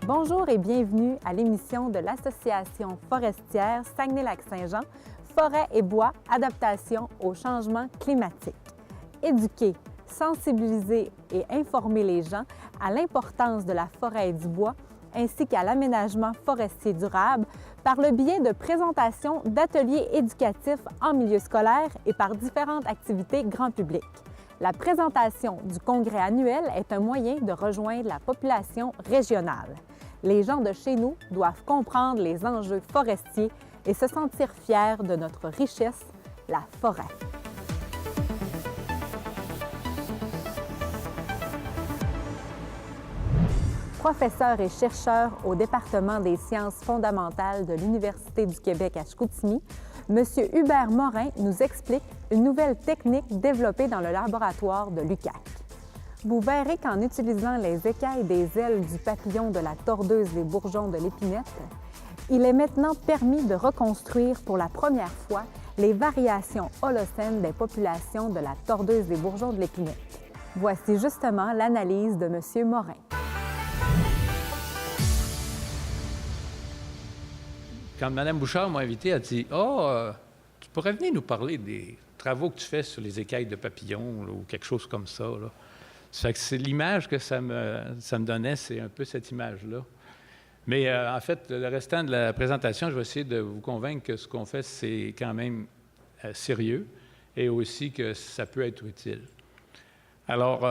Bonjour et bienvenue à l'émission de l'Association forestière Saguenay-Lac-Saint-Jean, Forêt et bois, adaptation au changement climatique. Éduquer, sensibiliser et informer les gens à l'importance de la forêt et du bois, ainsi qu'à l'aménagement forestier durable par le biais de présentations d'ateliers éducatifs en milieu scolaire et par différentes activités grand public. La présentation du congrès annuel est un moyen de rejoindre la population régionale. Les gens de chez nous doivent comprendre les enjeux forestiers et se sentir fiers de notre richesse, la forêt. Professeur et chercheur au département des sciences fondamentales de l'Université du Québec à Chicoutimi, M. Hubert Morin nous explique une nouvelle technique développée dans le laboratoire de l'UQAC. Vous verrez qu'en utilisant les écailles des ailes du papillon de la tordeuse des bourgeons de l'épinette, il est maintenant permis de reconstruire pour la première fois les variations holocènes des populations de la tordeuse des bourgeons de l'épinette. Voici justement l'analyse de M. Morin. Quand Mme Bouchard m'a invité, elle a dit « Ah, tu pourrais venir nous parler des travaux que tu fais sur les écailles de papillons là, ou quelque chose comme ça. » Ça fait que c'est l'image que ça me donnait, c'est un peu cette image-là. Mais en fait, le restant de la présentation, je vais essayer de vous convaincre que ce qu'on fait, c'est quand même sérieux et aussi que ça peut être utile. Alors,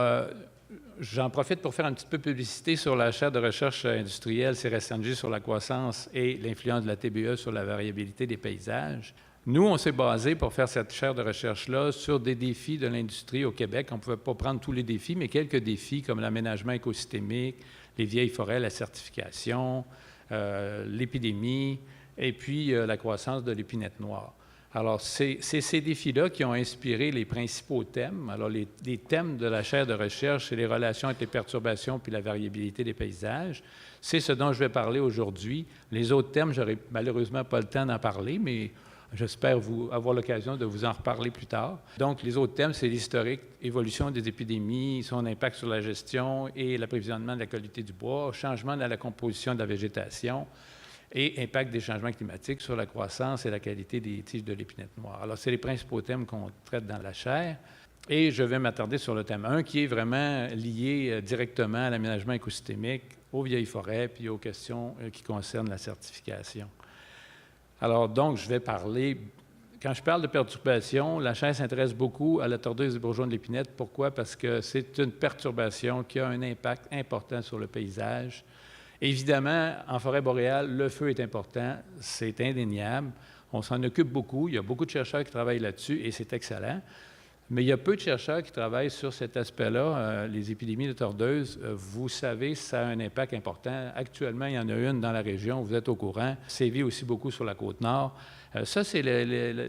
j'en profite pour faire un petit peu de publicité sur la chaire de recherche industrielle CRSNG sur la croissance et l'influence de la TBE sur la variabilité des paysages. Nous, on s'est basé pour faire cette chaire de recherche-là sur des défis de l'industrie au Québec. On ne pouvait pas prendre tous les défis, mais quelques défis comme l'aménagement écosystémique, les vieilles forêts, la certification, l'épidémie et puis la croissance de l'épinette noire. Alors, c'est ces défis-là qui ont inspiré les principaux thèmes. Alors, les thèmes de la chaire de recherche, c'est les relations avec les perturbations puis la variabilité des paysages. C'est ce dont je vais parler aujourd'hui. Les autres thèmes, j'aurai malheureusement pas le temps d'en parler, mais j'espère avoir l'occasion de vous en reparler plus tard. Donc, les autres thèmes, c'est l'historique, évolution des épidémies, son impact sur la gestion et l'approvisionnement de la qualité du bois, changement dans la composition de la végétation, et impact des changements climatiques sur la croissance et la qualité des tiges de l'épinette noire. Alors, c'est les principaux thèmes qu'on traite dans la chaire. Et je vais m'attarder sur le thème 1, qui est vraiment lié directement à l'aménagement écosystémique, aux vieilles forêts, puis aux questions qui concernent la certification. Alors, donc, je vais parler... Quand je parle de perturbation, la chaire s'intéresse beaucoup à la tordeuse des bourgeons de l'épinette. Pourquoi? Parce que c'est une perturbation qui a un impact important sur le paysage. Évidemment, en forêt boréale, le feu est important, c'est indéniable. On s'en occupe beaucoup. Il y a beaucoup de chercheurs qui travaillent là-dessus et c'est excellent. Mais il y a peu de chercheurs qui travaillent sur cet aspect-là. Les épidémies de tordeuses, vous savez, ça a un impact important. Actuellement, il y en a une dans la région, vous êtes au courant. Sévit aussi beaucoup sur la Côte-Nord. Ça, c'est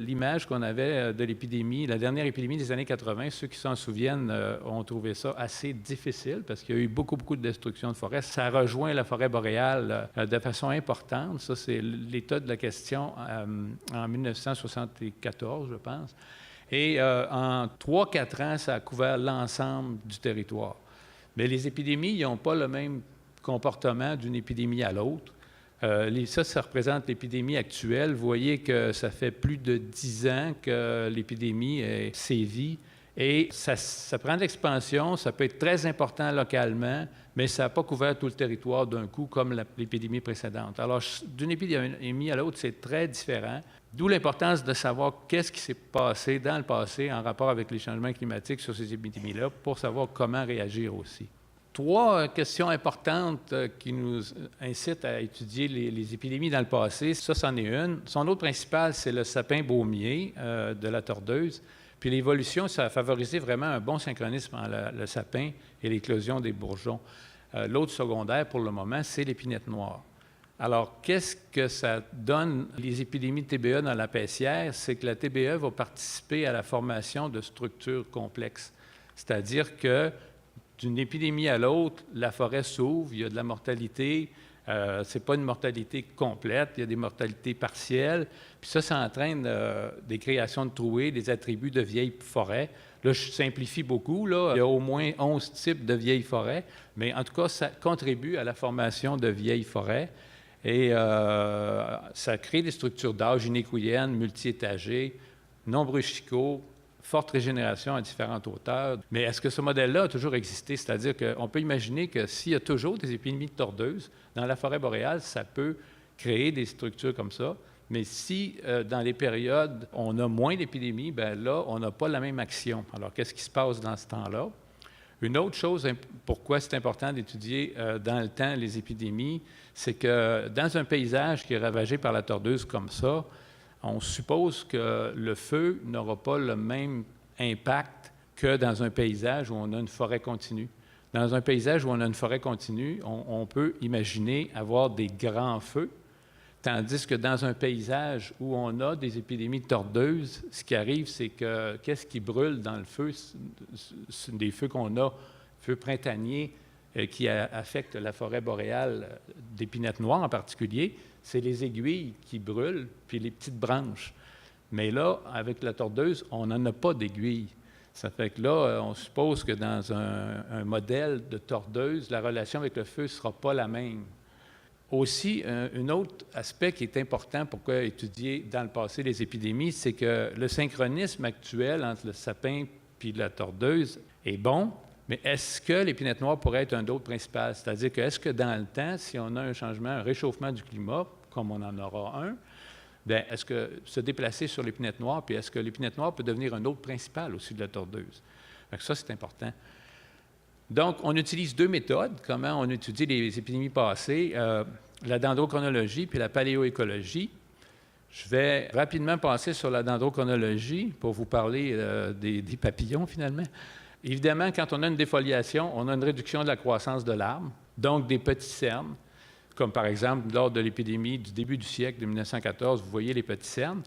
l'image qu'on avait de l'épidémie, la dernière épidémie des années 80. Ceux qui s'en souviennent ont trouvé ça assez difficile parce qu'il y a eu beaucoup de destruction de forêts. Ça rejoint la forêt boréale de façon importante. Ça, c'est l'état de la question en 1974, je pense. Et en 3-4 ans, ça a couvert l'ensemble du territoire. Mais les épidémies, ils n'ont pas le même comportement d'une épidémie à l'autre. Ça représente l'épidémie actuelle. Vous voyez que ça fait plus de 10 ans que l'épidémie est sévie. Et ça prend de l'expansion, ça peut être très important localement, mais ça n'a pas couvert tout le territoire d'un coup comme l'épidémie précédente. Alors, d'une épidémie à l'autre, c'est très différent. D'où l'importance de savoir qu'est-ce qui s'est passé dans le passé en rapport avec les changements climatiques sur ces épidémies-là pour savoir comment réagir aussi. 3 questions importantes qui nous incitent à étudier les épidémies dans le passé. Ça, c'en est une. Son autre principal, c'est le sapin baumier de la tordeuse. Puis l'évolution, ça a favorisé vraiment un bon synchronisme entre le sapin et l'éclosion des bourgeons. L'autre secondaire, pour le moment, c'est l'épinette noire. Alors, qu'est-ce que ça donne, les épidémies de TBE dans la paissière? C'est que la TBE va participer à la formation de structures complexes. C'est-à-dire que d'une épidémie à l'autre, la forêt s'ouvre, il y a de la mortalité. Ce n'est pas une mortalité complète, il y a des mortalités partielles. Puis ça entraîne des créations de trouées, des attributs de vieilles forêts. Là, je simplifie beaucoup, là. Il y a au moins 11 types de vieilles forêts, mais en tout cas, ça contribue à la formation de vieilles forêts. Et ça crée des structures d'âge inéquiliennes, multi-étagées, nombreux chicots, forte régénération à différentes hauteurs. Mais est-ce que ce modèle-là a toujours existé? C'est-à-dire qu'on peut imaginer que s'il y a toujours des épidémies de tordeuses, dans la forêt boréale, ça peut créer des structures comme ça. Mais si, dans les périodes, on a moins d'épidémies, bien là, on n'a pas la même action. Alors, qu'est-ce qui se passe dans ce temps-là? Une autre chose, pourquoi c'est important d'étudier dans le temps les épidémies, c'est que dans un paysage qui est ravagé par la tordeuse comme ça, on suppose que le feu n'aura pas le même impact que dans un paysage où on a une forêt continue. Dans un paysage où on a une forêt continue, on peut imaginer avoir des grands feux, tandis que dans un paysage où on a des épidémies de tordeuses, ce qui arrive, c'est que qu'est-ce qui brûle dans le feu? Des feux qu'on a, feux printaniers, qui affectent la forêt boréale d'épinette noire en particulier, c'est les aiguilles qui brûlent, puis les petites branches. Mais là, avec la tordeuse, on n'en a pas d'aiguilles. Ça fait que là, on suppose que dans un modèle de tordeuse, la relation avec le feu ne sera pas la même. Aussi, un autre aspect qui est important pour étudier dans le passé les épidémies, c'est que le synchronisme actuel entre le sapin et la tordeuse est bon, mais est-ce que l'épinette noire pourrait être un d'autre principal? C'est-à-dire que est-ce que dans le temps, si on a un changement, un réchauffement du climat, comme on en aura un, bien, est-ce que se déplacer sur l'épinette noire, puis est-ce que l'épinette noire peut devenir un autre principal aussi de la tordeuse? Donc ça, c'est important. Donc, on utilise deux méthodes, comment on étudie les épidémies passées, la dendrochronologie puis la paléoécologie. Je vais rapidement passer sur la dendrochronologie pour vous parler des papillons, finalement. Évidemment, quand on a une défoliation, on a une réduction de la croissance de l'arbre, donc des petits cernes, comme par exemple lors de l'épidémie du début du siècle de 1914, vous voyez les petits cernes.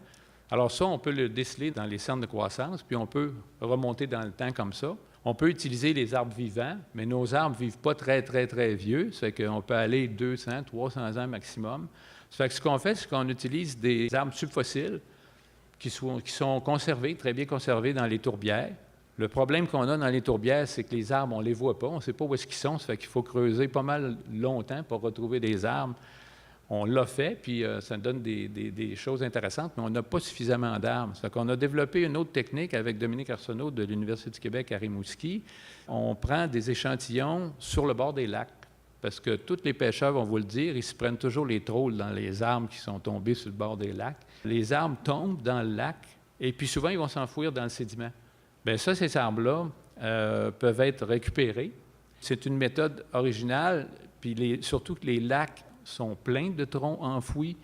Alors ça, on peut le déceler dans les cernes de croissance, puis on peut remonter dans le temps comme ça. On peut utiliser les arbres vivants, mais nos arbres ne vivent pas très, très, très vieux. Ça fait qu'on peut aller 200, 300 ans maximum. Ça fait que ce qu'on fait, c'est qu'on utilise des arbres subfossiles qui sont conservés, très bien conservés dans les tourbières. Le problème qu'on a dans les tourbières, c'est que les arbres, on ne les voit pas, on ne sait pas où est-ce qu'ils sont. Ça fait qu'il faut creuser pas mal longtemps pour retrouver des arbres. On l'a fait, puis ça donne des choses intéressantes, mais on n'a pas suffisamment d'arbres. Ça fait qu'on a développé une autre technique avec Dominique Arsenault de l'Université du Québec à Rimouski. On prend des échantillons sur le bord des lacs, parce que tous les pêcheurs vont vous le dire, ils se prennent toujours les trolls dans les arbres qui sont tombés sur le bord des lacs. Les arbres tombent dans le lac, et puis souvent, ils vont s'enfouir dans le sédiment. Bien ça, ces arbres-là peuvent être récupérés. C'est une méthode originale, puis surtout que les lacs sont pleins de troncs enfouis,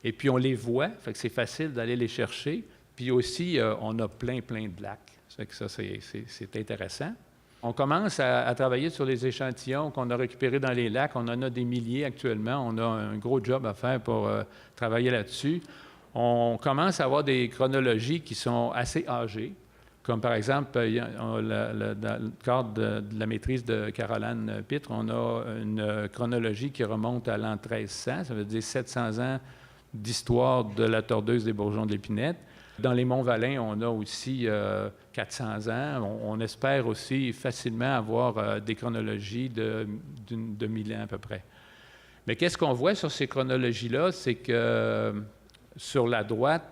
et puis on les voit, fait que c'est facile d'aller les chercher. Puis aussi, on a plein de lacs. Ça fait que ça, c'est intéressant. On commence à travailler sur les échantillons qu'on a récupérés dans les lacs. On en a des milliers actuellement. On a un gros job à faire pour travailler là-dessus. On commence à avoir des chronologies qui sont assez âgées. Comme par exemple, dans le cadre de la maîtrise de Caroline Pitre, on a une chronologie qui remonte à l'an 1300, ça veut dire 700 ans d'histoire de la tordeuse des bourgeons de l'épinette. Dans les Monts-Valin, on a aussi 400 ans. On espère aussi facilement avoir des chronologies de 1000 ans à peu près. Mais qu'est-ce qu'on voit sur ces chronologies-là? C'est que sur la droite,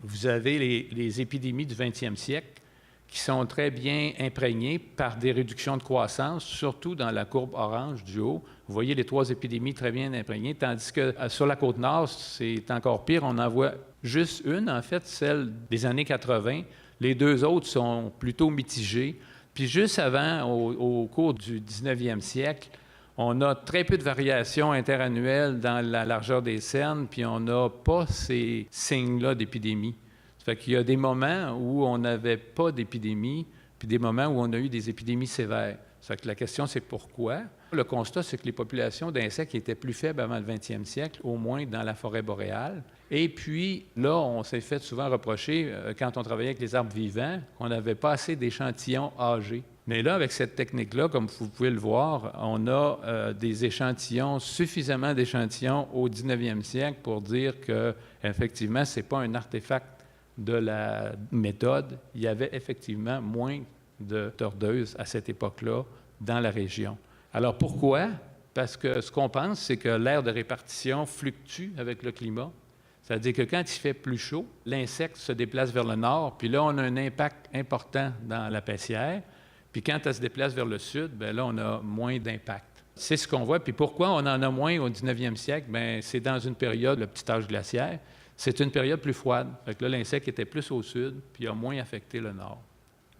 vous avez les épidémies du 20e siècle qui sont très bien imprégnées par des réductions de croissance, surtout dans la courbe orange du haut. Vous voyez les trois épidémies très bien imprégnées, tandis que sur la côte nord, c'est encore pire. On en voit juste une, en fait, celle des années 80. Les deux autres sont plutôt mitigées. Puis juste avant, au cours du 19e siècle, on a très peu de variations interannuelles dans la largeur des cernes, puis on n'a pas ces signes-là d'épidémie. Ça fait qu'il y a des moments où on n'avait pas d'épidémie, puis des moments où on a eu des épidémies sévères. Ça fait que la question, c'est pourquoi? Le constat, c'est que les populations d'insectes étaient plus faibles avant le 20e siècle, au moins dans la forêt boréale. Et puis, là, on s'est fait souvent reprocher, quand on travaillait avec les arbres vivants, qu'on n'avait pas assez d'échantillons âgés. Mais là, avec cette technique-là, comme vous pouvez le voir, on a des échantillons, suffisamment d'échantillons au 19e siècle pour dire que, effectivement, ce n'est pas un artefact de la méthode. Il y avait effectivement moins de tordeuses à cette époque-là dans la région. Alors pourquoi? Parce que ce qu'on pense, c'est que l'aire de répartition fluctue avec le climat. C'est-à-dire que quand il fait plus chaud, l'insecte se déplace vers le nord, puis là, on a un impact important dans la paissière. Puis quand elle se déplace vers le sud, bien là, on a moins d'impact. C'est ce qu'on voit. Puis pourquoi on en a moins au 19e siècle? Bien, c'est dans une période, le petit âge glaciaire, c'est une période plus froide. Fait que là, l'insecte était plus au sud, puis a moins affecté le nord.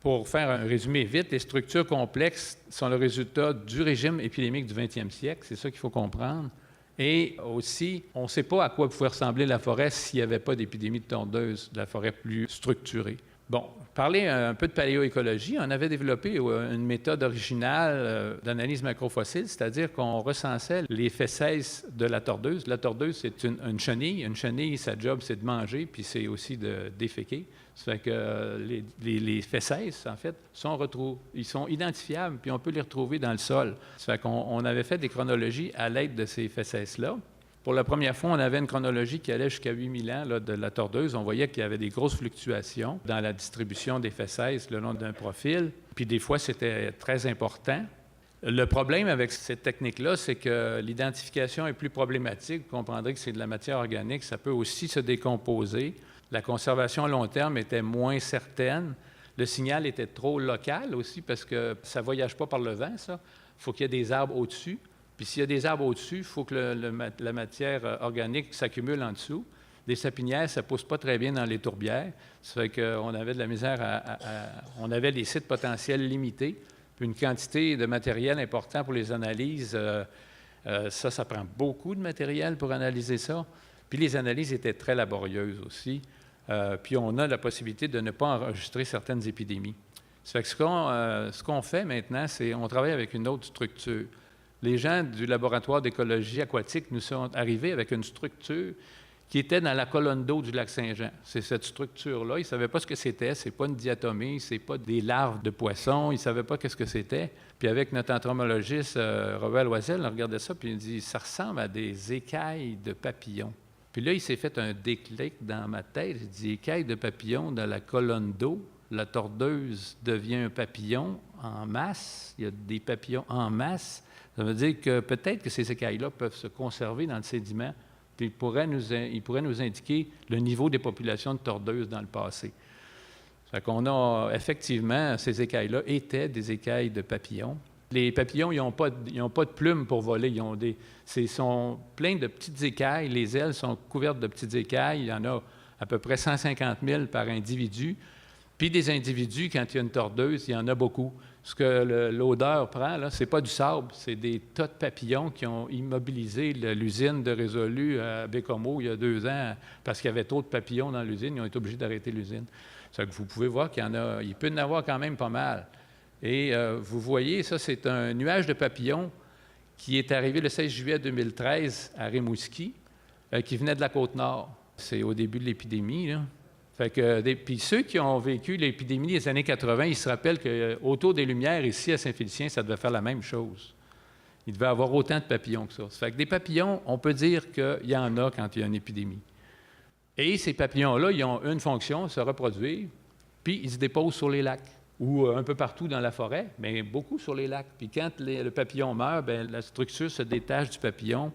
Pour faire un résumé vite, les structures complexes sont le résultat du régime épidémique du 20e siècle. C'est ça qu'il faut comprendre. Et aussi, on ne sait pas à quoi pouvait ressembler la forêt s'il n'y avait pas d'épidémie de tondeuses, de la forêt plus structurée. Bon, parler un peu de paléoécologie, on avait développé une méthode originale d'analyse macrofossile, c'est-à-dire qu'on recensait les fesses de la tordeuse. La tordeuse, c'est une chenille. Une chenille, sa job, c'est de manger, puis c'est aussi de déféquer. Ça fait que les fesses, en fait, ils sont identifiables, puis on peut les retrouver dans le sol. Ça fait qu'on avait fait des chronologies à l'aide de ces fesses-là. Pour la première fois, on avait une chronologie qui allait jusqu'à 8000 ans là, de la tordeuse. On voyait qu'il y avait des grosses fluctuations dans la distribution des fesses le long d'un profil. Puis des fois, c'était très important. Le problème avec cette technique-là, c'est que l'identification est plus problématique. Vous comprendrez que c'est de la matière organique. Ça peut aussi se décomposer. La conservation à long terme était moins certaine. Le signal était trop local aussi parce que ça ne voyage pas par le vent, ça. Il faut qu'il y ait des arbres au-dessus. Puis s'il y a des arbres au-dessus, il faut que la matière organique s'accumule en dessous. Des sapinières, ça ne pousse pas très bien dans les tourbières. Ça fait qu'on avait de la misère on avait des sites potentiels limités, puis une quantité de matériel important pour les analyses. Ça prend beaucoup de matériel pour analyser ça. Puis les analyses étaient très laborieuses aussi. Puis on a la possibilité de ne pas enregistrer certaines épidémies. Ça fait que ce qu'on fait maintenant, c'est qu'on travaille avec une autre structure. Les gens du laboratoire d'écologie aquatique nous sont arrivés avec une structure qui était dans la colonne d'eau du lac Saint-Jean. C'est cette structure-là. Ils ne savaient pas ce que c'était. Ce n'est pas une diatomée, ce n'est pas des larves de poissons. Ils ne savaient pas qu'est-ce que c'était. Puis avec notre entomologiste, Robert Loisel, on regardait ça, puis il dit « ça ressemble à des écailles de papillons ». Puis là, il s'est fait un déclic dans ma tête. Il dit « écailles de papillons dans la colonne d'eau ». La tordeuse devient un papillon en masse. Il y a des papillons en masse. Ça veut dire que peut-être que ces écailles-là peuvent se conserver dans le sédiment, puis ils pourraient nous indiquer le niveau des populations de tordeuses dans le passé. Ça fait qu'on a effectivement, ces écailles-là étaient des écailles de papillons. Les papillons, ils n'ont pas de plumes pour voler. Ils sont pleins de petites écailles. Les ailes sont couvertes de petites écailles. Il y en a à peu près 150 000 par individu. Puis des individus, quand il y a une tordeuse, il y en a beaucoup. Ce que l'odeur prend, là, c'est pas du sable, c'est des tas de papillons qui ont immobilisé l'usine de Résolu à Bécomo il y a 2 ans parce qu'il y avait trop de papillons dans l'usine. Ils ont été obligés d'arrêter l'usine. Ça que vous pouvez voir il peut y en avoir quand même pas mal. Et vous voyez, ça, c'est un nuage de papillons qui est arrivé le 16 juillet 2013 à Rimouski, qui venait de la Côte-Nord. C'est au début de l'épidémie, là. Fait que, puis ceux qui ont vécu l'épidémie des années 80, ils se rappellent qu'autour des Lumières, ici à Saint-Félicien, ça devait faire la même chose. Il devait y avoir autant de papillons que ça. Ça fait que des papillons, on peut dire qu'il y en a quand il y a une épidémie. Et ces papillons-là, ils ont une fonction, se reproduire, puis ils se déposent sur les lacs ou un peu partout dans la forêt, mais beaucoup sur les lacs. Puis quand le papillon meurt, bien, la structure se détache du papillon,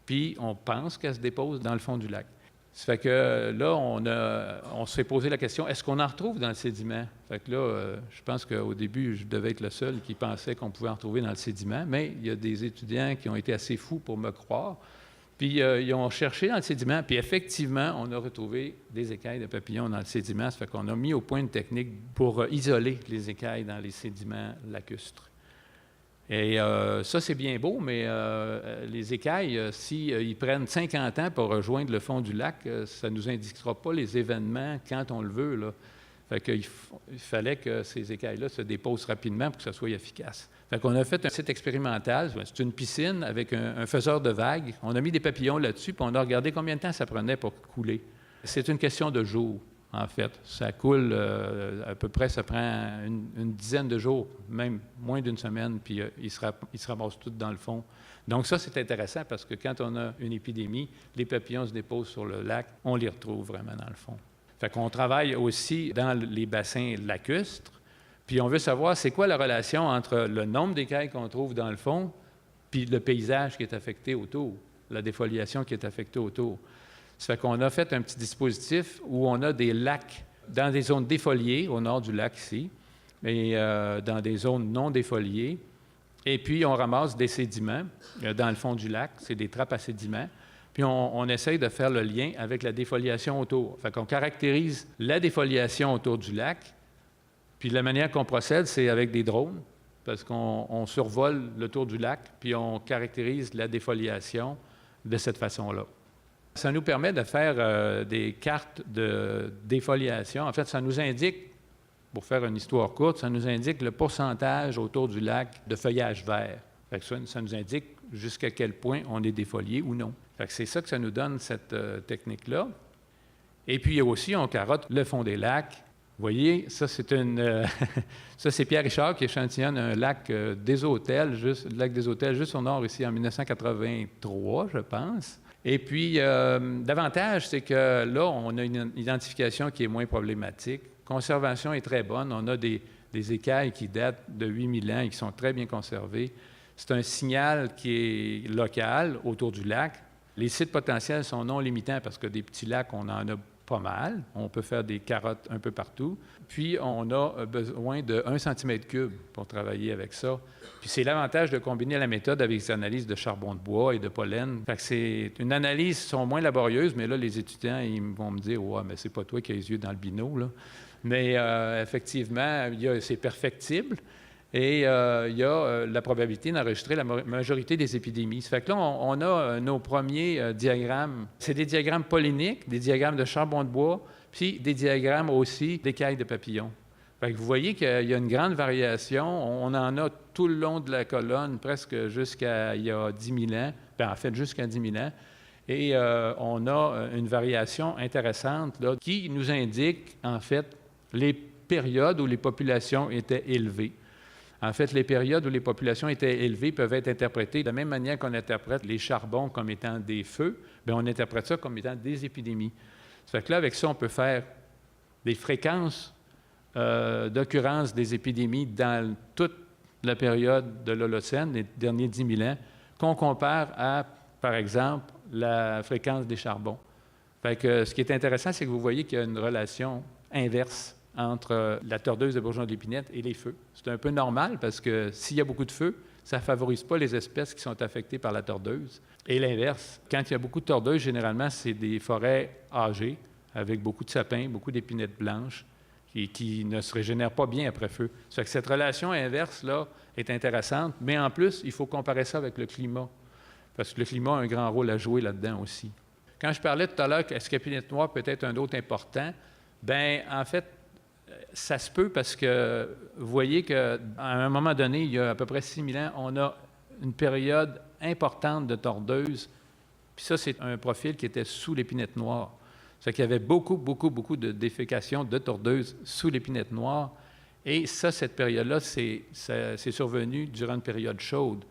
puis on pense qu'elle se dépose dans le fond du lac. Ça fait que là, on s'est posé la question, est-ce qu'on en retrouve dans le sédiment? Fait que là, je pense qu'au début, je devais être le seul qui pensait qu'on pouvait en retrouver dans le sédiment, mais il y a des étudiants qui ont été assez fous pour me croire. Puis ils ont cherché dans le sédiment, puis effectivement, on a retrouvé des écailles de papillons dans le sédiment. Ça fait qu'on a mis au point une technique pour isoler les écailles dans les sédiments lacustres. Et ça, c'est bien beau, mais les écailles, s'ils prennent 50 ans pour rejoindre le fond du lac, ça ne nous indiquera pas les événements quand on le veut, là. Fait qu'il il fallait que ces écailles-là se déposent rapidement pour que ça soit efficace. Fait qu'on a fait un site expérimental. C'est une piscine avec un faiseur de vagues. On a mis des papillons là-dessus, puis on a regardé combien de temps ça prenait pour couler. C'est une question de jours, en fait. Ça coule à peu près, ça prend une dizaine de jours, même moins d'une semaine, puis ils se ramassent tous dans le fond. Donc ça, c'est intéressant parce que quand on a une épidémie, les papillons se déposent sur le lac, on les retrouve vraiment dans le fond. Fait qu'on travaille aussi dans les bassins lacustres, puis on veut savoir c'est quoi la relation entre le nombre d'écailles qu'on trouve dans le fond puis le paysage qui est affecté autour, la défoliation qui est affectée autour. Ça fait qu'on a fait un petit dispositif où on a des lacs dans des zones défoliées, au nord du lac ici, et dans des zones non défoliées. Et puis, on ramasse des sédiments dans le fond du lac, c'est des trappes à sédiments. Puis, on essaye de faire le lien avec la défoliation autour. Fait qu'on caractérise la défoliation autour du lac. Puis, la manière qu'on procède, c'est avec des drones, parce qu'on survole le tour du lac, puis on caractérise la défoliation de cette façon-là. Ça nous permet de faire des cartes de défoliation. En fait, ça nous indique, pour faire une histoire courte, ça nous indique le pourcentage autour du lac de feuillage vert. Fait que ça nous indique jusqu'à quel point on est défolié ou non. Fait que c'est ça que ça nous donne, cette technique-là. Et puis aussi, on carotte le fond des lacs. Vous voyez, ça, ça, c'est Pierre Richard qui échantillonne un lac des Hôtels, le lac des Hôtels, juste au nord, ici, en 1983, je pense. Et puis, l'avantage, c'est que là, on a une identification qui est moins problématique. Conservation est très bonne. On a des écailles qui datent de 8000 ans et qui sont très bien conservées. C'est un signal qui est local autour du lac. Les sites potentiels sont non limitants parce que des petits lacs, on en a pas mal. On peut faire des carottes un peu partout. Puis, on a besoin de 1 cm3 pour travailler avec ça. Puis, c'est l'avantage de combiner la méthode avec les analyses de charbon de bois et de pollen. Fait que c'est une analyse qui sont moins laborieuses, mais là, les étudiants, ils vont me dire « Ouais, mais c'est pas toi qui as les yeux dans le bino, là. » Mais effectivement, c'est perfectible. Et il y a la probabilité d'enregistrer la majorité des épidémies. Ça fait que là, on a nos premiers diagrammes. C'est des diagrammes polliniques, des diagrammes de charbon de bois, puis des diagrammes aussi d'écailles de papillons. Fait que vous voyez qu'il y a une grande variation. On en a tout le long de la colonne, presque jusqu'à il y a 10 000 ans. Bien, en fait, jusqu'à 10 000 ans. Et on a une variation intéressante là, qui nous indique, en fait, les périodes où les populations étaient élevées. En fait, les périodes où les populations étaient élevées peuvent être interprétées de la même manière qu'on interprète les charbons comme étant des feux, bien, on interprète ça comme étant des épidémies. Ça fait que là, avec ça, on peut faire des fréquences d'occurrence des épidémies dans toute la période de l'Holocène, les derniers 10 000 ans, qu'on compare à, par exemple, la fréquence des charbons. Fait que ce qui est intéressant, c'est que vous voyez qu'il y a une relation inverse entre la tordeuse de bourgeon de l'épinette et les feux. C'est un peu normal parce que s'il y a beaucoup de feux, ça ne favorise pas les espèces qui sont affectées par la tordeuse. Et l'inverse, quand il y a beaucoup de tordeuses, généralement, c'est des forêts âgées avec beaucoup de sapins, beaucoup d'épinettes blanches qui ne se régénèrent pas bien après feu. Ça fait que cette relation inverse-là est intéressante, mais en plus, il faut comparer ça avec le climat parce que le climat a un grand rôle à jouer là-dedans aussi. Quand je parlais tout à l'heure qu'est-ce qu'épinette noire peut être un autre important, bien, en fait, ça se peut parce que vous voyez qu'à un moment donné, il y a à peu près 6 000 ans, on a une période importante de tordeuses. Puis ça, c'est un profil qui était sous l'épinette noire. Ça fait qu'il y avait beaucoup de défécation de tordeuses sous l'épinette noire. Et ça, cette période-là, c'est survenu durant une période chaude,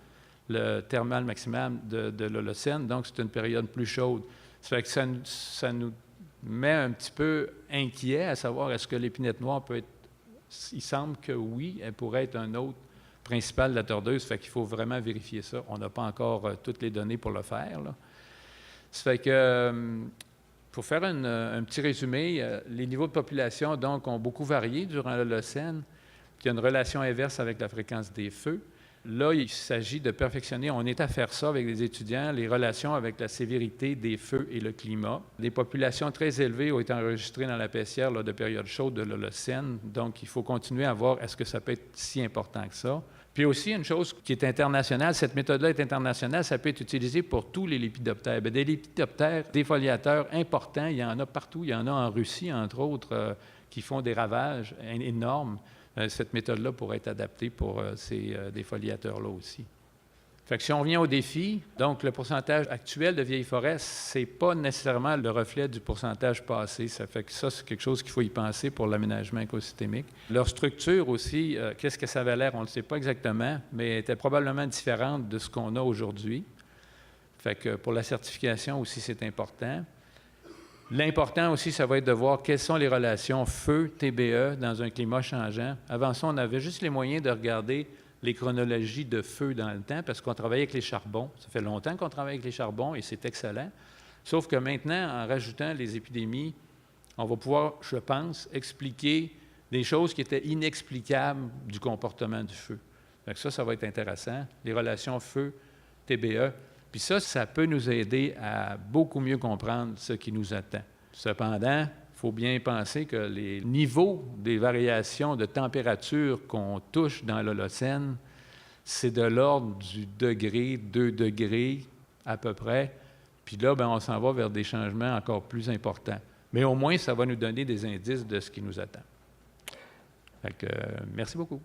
le thermal maximum de l'Holocène. Donc, c'est une période plus chaude. Ça fait que ça nous met un petit peu inquiet à savoir est-ce que l'épinette noire peut être... Il semble que oui, elle pourrait être un hôte principal de la tordeuse, ça fait qu'il faut vraiment vérifier ça. On n'a pas encore toutes les données pour le faire, là. Ça fait que, pour faire un petit résumé, les niveaux de population, donc, ont beaucoup varié durant l'Holocène. Il y a une relation inverse avec la fréquence des feux. Là, il s'agit de perfectionner, on est à faire ça avec les étudiants, les relations avec la sévérité des feux et le climat. Des populations très élevées ont été enregistrées dans la Pessière lors de périodes chaudes de l'Holocène, donc il faut continuer à voir est-ce que ça peut être si important que ça. Puis aussi, une chose qui est internationale, cette méthode-là est internationale, ça peut être utilisé pour tous les lépidoptères. Bien, des lépidoptères défoliateurs importants, il y en a partout, il y en a en Russie, entre autres, qui font des ravages énormes, cette méthode-là pourrait être adaptée pour ces défoliateurs-là aussi. Fait que si on vient au défi, donc le pourcentage actuel de vieilles forêts, c'est pas nécessairement le reflet du pourcentage passé. Ça fait que ça, c'est quelque chose qu'il faut y penser pour l'aménagement écosystémique. Leur structure aussi, qu'est-ce que ça avait l'air, on ne le sait pas exactement, mais était probablement différente de ce qu'on a aujourd'hui. Fait que pour la certification aussi, c'est important. L'important aussi, ça va être de voir quelles sont les relations feu-TBE dans un climat changeant. Avant ça, on avait juste les moyens de regarder les chronologies de feu dans le temps, parce qu'on travaillait avec les charbons. Ça fait longtemps qu'on travaille avec les charbons et c'est excellent. Sauf que maintenant, en rajoutant les épidémies, on va pouvoir, je pense, expliquer des choses qui étaient inexplicables du comportement du feu. Donc ça va être intéressant. Les relations feu-TBE. Puis ça peut nous aider à beaucoup mieux comprendre ce qui nous attend. Cependant, il faut bien penser que les niveaux des variations de température qu'on touche dans l'Holocène, c'est de l'ordre du degré, 2 degrés à peu près. Puis là, bien, on s'en va vers des changements encore plus importants. Mais au moins, ça va nous donner des indices de ce qui nous attend. Fait que, merci beaucoup.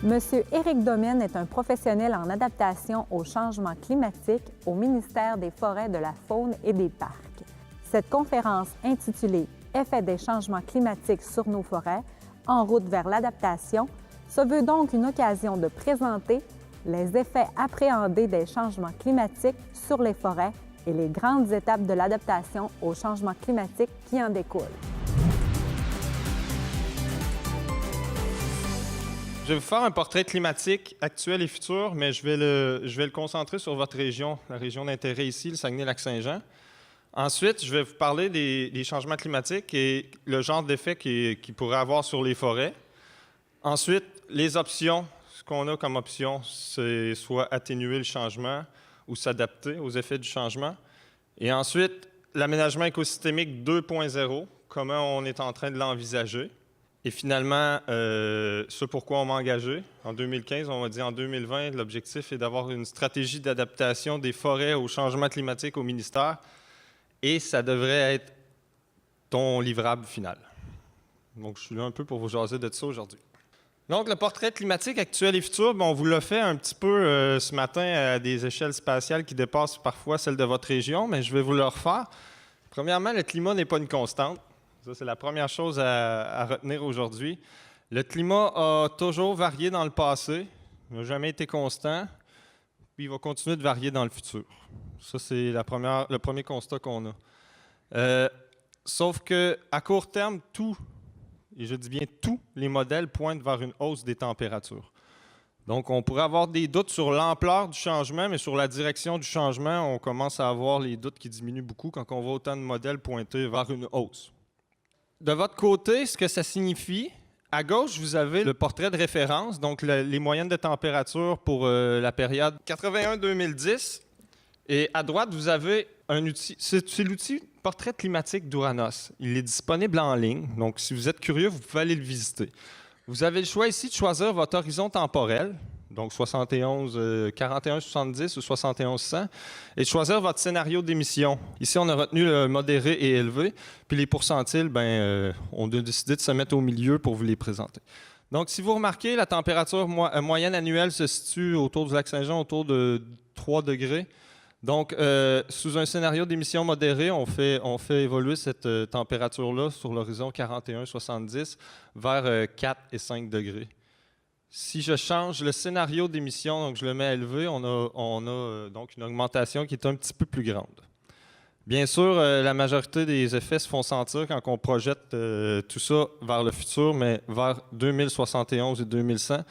Monsieur Éric Domaine est un professionnel en adaptation au changement climatique au ministère des Forêts, de la Faune et des Parcs. Cette conférence intitulée « Effets des changements climatiques sur nos forêts, en route vers l'adaptation » se veut donc une occasion de présenter les effets appréhendés des changements climatiques sur les forêts et les grandes étapes de l'adaptation au changement climatique qui en découlent. Je vais vous faire un portrait climatique actuel et futur, mais je vais le concentrer sur votre région, la région d'intérêt ici, le Saguenay-Lac-Saint-Jean. Ensuite, je vais vous parler des changements climatiques et le genre d'effets qu'ils pourraient avoir sur les forêts. Ensuite, les options. Ce qu'on a comme option, c'est soit atténuer le changement ou s'adapter aux effets du changement. Et ensuite, l'aménagement écosystémique 2.0, comment on est en train de l'envisager. Et finalement, ce pourquoi on m'a engagé. En 2015, on m'a dit en 2020, l'objectif est d'avoir une stratégie d'adaptation des forêts au changement climatique au ministère. Et ça devrait être ton livrable final. Donc, je suis là un peu pour vous jaser de ça aujourd'hui. Donc, le portrait climatique actuel et futur, on vous l'a fait un petit peu ce matin à des échelles spatiales qui dépassent parfois celles de votre région, mais je vais vous le refaire. Premièrement, le climat n'est pas une constante. Ça, c'est la première chose à retenir aujourd'hui. Le climat a toujours varié dans le passé, il n'a jamais été constant, puis il va continuer de varier dans le futur. Ça, c'est le premier constat qu'on a. Sauf qu'à court terme, et je dis bien tous les modèles pointent vers une hausse des températures. Donc, on pourrait avoir des doutes sur l'ampleur du changement, mais sur la direction du changement, on commence à avoir les doutes qui diminuent beaucoup quand on voit autant de modèles pointer vers une hausse. De votre côté, ce que ça signifie, à gauche, vous avez le portrait de référence, donc les moyennes de température pour la période 81-2010. Et à droite, vous avez un outil, c'est l'outil portrait climatique d'Ouranos. Il est disponible en ligne, donc si vous êtes curieux, vous pouvez aller le visiter. Vous avez le choix ici de choisir votre horizon temporel, donc 71, 41, 70 ou 71, 100, et de choisir votre scénario d'émission. Ici, on a retenu le modéré et élevé, puis les pourcentiles, on a décidé de se mettre au milieu pour vous les présenter. Donc, si vous remarquez, la température moyenne annuelle se situe autour du lac Saint-Jean, autour de 3 degrés. Donc, sous un scénario d'émission modéré, on fait évoluer cette température-là sur l'horizon 41-70 vers 4 et 5 degrés. Si je change le scénario d'émission, donc je le mets à élevé, on a donc une augmentation qui est un petit peu plus grande. Bien sûr, la majorité des effets se font sentir quand on projette tout ça vers le futur, mais vers 2071 et 2100,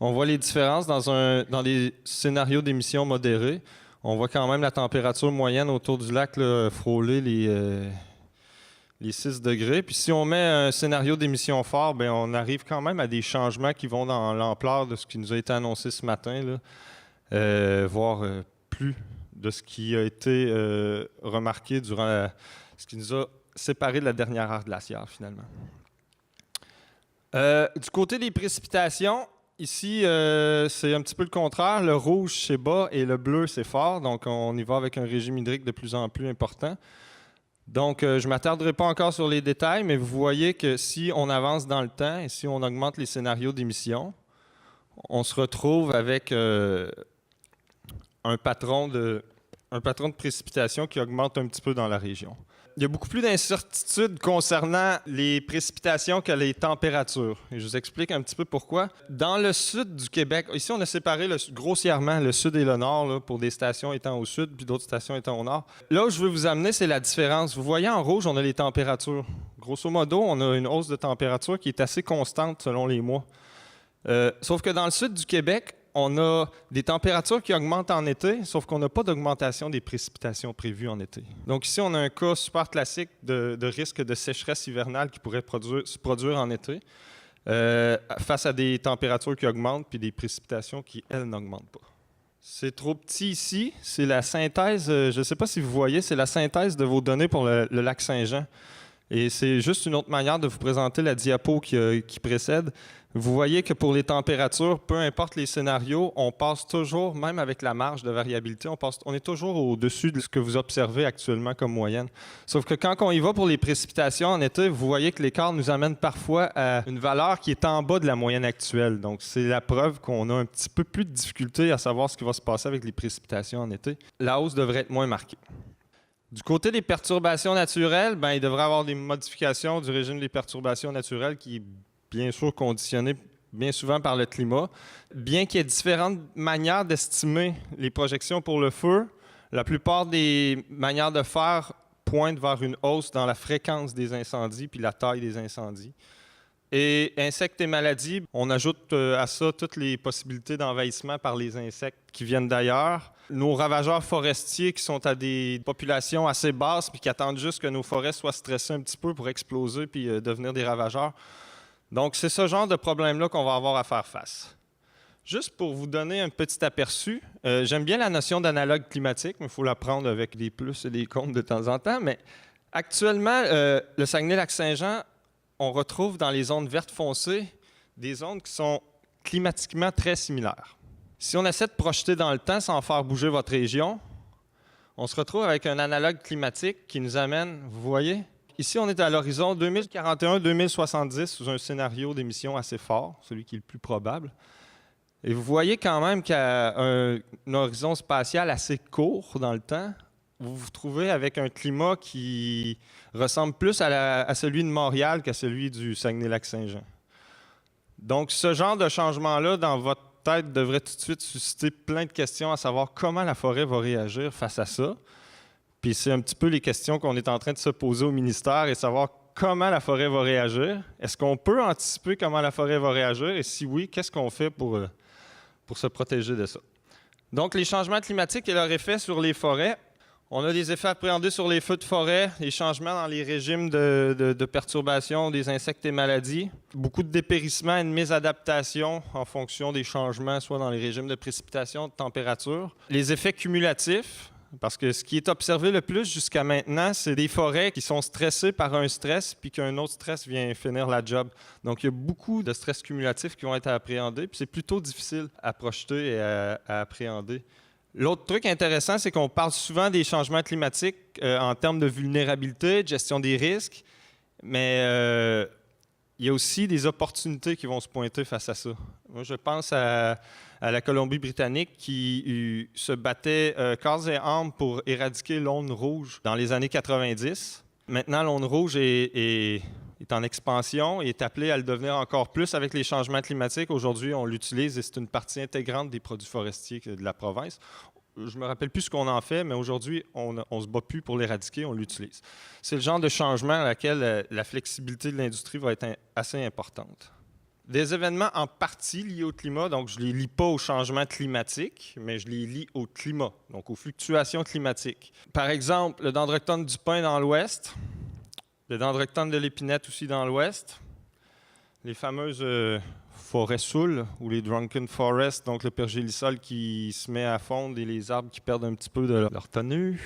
on voit les différences dans les scénarios d'émission modérés. On voit quand même la température moyenne autour du lac là, frôler les 6 degrés. Puis si on met un scénario d'émission fort, bien, on arrive quand même à des changements qui vont dans l'ampleur de ce qui nous a été annoncé ce matin, là, voire plus de ce qui a été remarqué durant ce qui nous a séparés de la dernière ère glaciaire, finalement. Du côté des précipitations, Ici, c'est un petit peu le contraire. Le rouge, c'est bas et le bleu, c'est fort. Donc, on y va avec un régime hydrique de plus en plus important. Donc, je ne m'attarderai pas encore sur les détails, mais vous voyez que si on avance dans le temps et si on augmente les scénarios d'émissions, on se retrouve avec un patron de précipitation qui augmente un petit peu dans la région. Il y a beaucoup plus d'incertitudes concernant les précipitations que les températures. Et je vous explique un petit peu pourquoi. Dans le sud du Québec, ici on a séparé grossièrement le sud et le nord là, pour des stations étant au sud puis d'autres stations étant au nord. Là où je veux vous amener, c'est la différence. Vous voyez en rouge, on a les températures. Grosso modo, on a une hausse de température qui est assez constante selon les mois. Sauf que dans le sud du Québec, on a des températures qui augmentent en été, sauf qu'on n'a pas d'augmentation des précipitations prévues en été. Donc ici, on a un cas super classique de risque de sécheresse hivernale qui pourrait se produire en été face à des températures qui augmentent puis des précipitations qui, elles, n'augmentent pas. C'est trop petit ici. C'est la synthèse, je ne sais pas si vous voyez, c'est la synthèse de vos données pour le lac Saint-Jean. Et c'est juste une autre manière de vous présenter la diapo qui précède. Vous voyez que pour les températures, peu importe les scénarios, on passe toujours, même avec la marge de variabilité, on est toujours au-dessus de ce que vous observez actuellement comme moyenne. Sauf que quand on y va pour les précipitations en été, vous voyez que l'écart nous amène parfois à une valeur qui est en bas de la moyenne actuelle. Donc, c'est la preuve qu'on a un petit peu plus de difficulté à savoir ce qui va se passer avec les précipitations en été. La hausse devrait être moins marquée. Du côté des perturbations naturelles, il devrait y avoir des modifications du régime des perturbations naturelles qui est bien sûr conditionné bien souvent par le climat. Bien qu'il y ait différentes manières d'estimer les projections pour le feu, la plupart des manières de faire pointent vers une hausse dans la fréquence des incendies puis la taille des incendies. Et insectes et maladies, on ajoute à ça toutes les possibilités d'envahissement par les insectes qui viennent d'ailleurs. Nos ravageurs forestiers qui sont à des populations assez basses puis qui attendent juste que nos forêts soient stressées un petit peu pour exploser puis devenir des ravageurs. Donc, c'est ce genre de problème-là qu'on va avoir à faire face. Juste pour vous donner un petit aperçu, j'aime bien la notion d'analogue climatique, mais il faut la prendre avec des plus et des contre de temps en temps. Mais actuellement, le Saguenay-Lac-Saint-Jean, on retrouve dans les zones vertes foncées des zones qui sont climatiquement très similaires. Si on essaie de projeter dans le temps sans faire bouger votre région, on se retrouve avec un analogue climatique qui nous amène, vous voyez, ici on est à l'horizon 2041-2070 sous un scénario d'émission assez fort, celui qui est le plus probable. Et vous voyez quand même qu'à un horizon spatial assez court dans le temps, vous vous trouvez avec un climat qui ressemble plus à celui de Montréal qu'à celui du Saguenay-Lac-Saint-Jean. Donc, ce genre de changement-là dans votre tête devrait tout de suite susciter plein de questions à savoir comment la forêt va réagir face à ça. Puis c'est un petit peu les questions qu'on est en train de se poser au ministère et savoir comment la forêt va réagir. Est-ce qu'on peut anticiper comment la forêt va réagir? Et si oui, qu'est-ce qu'on fait pour se protéger de ça? Donc, les changements climatiques et leur effet sur les forêts. On a des effets appréhendés sur les feux de forêt, les changements dans les régimes de perturbation des insectes et maladies, beaucoup de dépérissement et de mésadaptation en fonction des changements, soit dans les régimes de précipitation, de température. Les effets cumulatifs, parce que ce qui est observé le plus jusqu'à maintenant, c'est des forêts qui sont stressées par un stress, puis qu'un autre stress vient finir la job. Donc, il y a beaucoup de stress cumulatifs qui vont être appréhendés, puis c'est plutôt difficile à projeter et à appréhender. L'autre truc intéressant, c'est qu'on parle souvent des changements climatiques en termes de vulnérabilité, de gestion des risques, mais il y a aussi des opportunités qui vont se pointer face à ça. Moi, je pense à la Colombie-Britannique qui se battait corps et âme pour éradiquer l'aune rouge dans les années 90. Maintenant, l'aune rouge est en expansion et est appelée à le devenir encore plus avec les changements climatiques. Aujourd'hui, on l'utilise et c'est une partie intégrante des produits forestiers de la province. Je me rappelle plus ce qu'on en fait, mais aujourd'hui, on se bat plus pour l'éradiquer, on l'utilise. C'est le genre de changement à laquelle la flexibilité de l'industrie va être assez importante. Des événements en partie liés au climat, donc je ne les lie pas au changement climatique, mais je les lie au climat, donc aux fluctuations climatiques. Par exemple, le dendroctone du pin dans l'ouest, le dendroctone de l'épinette aussi dans l'ouest, les fameuses forêts saules ou les drunken forests, donc le pergélisol qui se met à fondre et les arbres qui perdent un petit peu de leur tenue.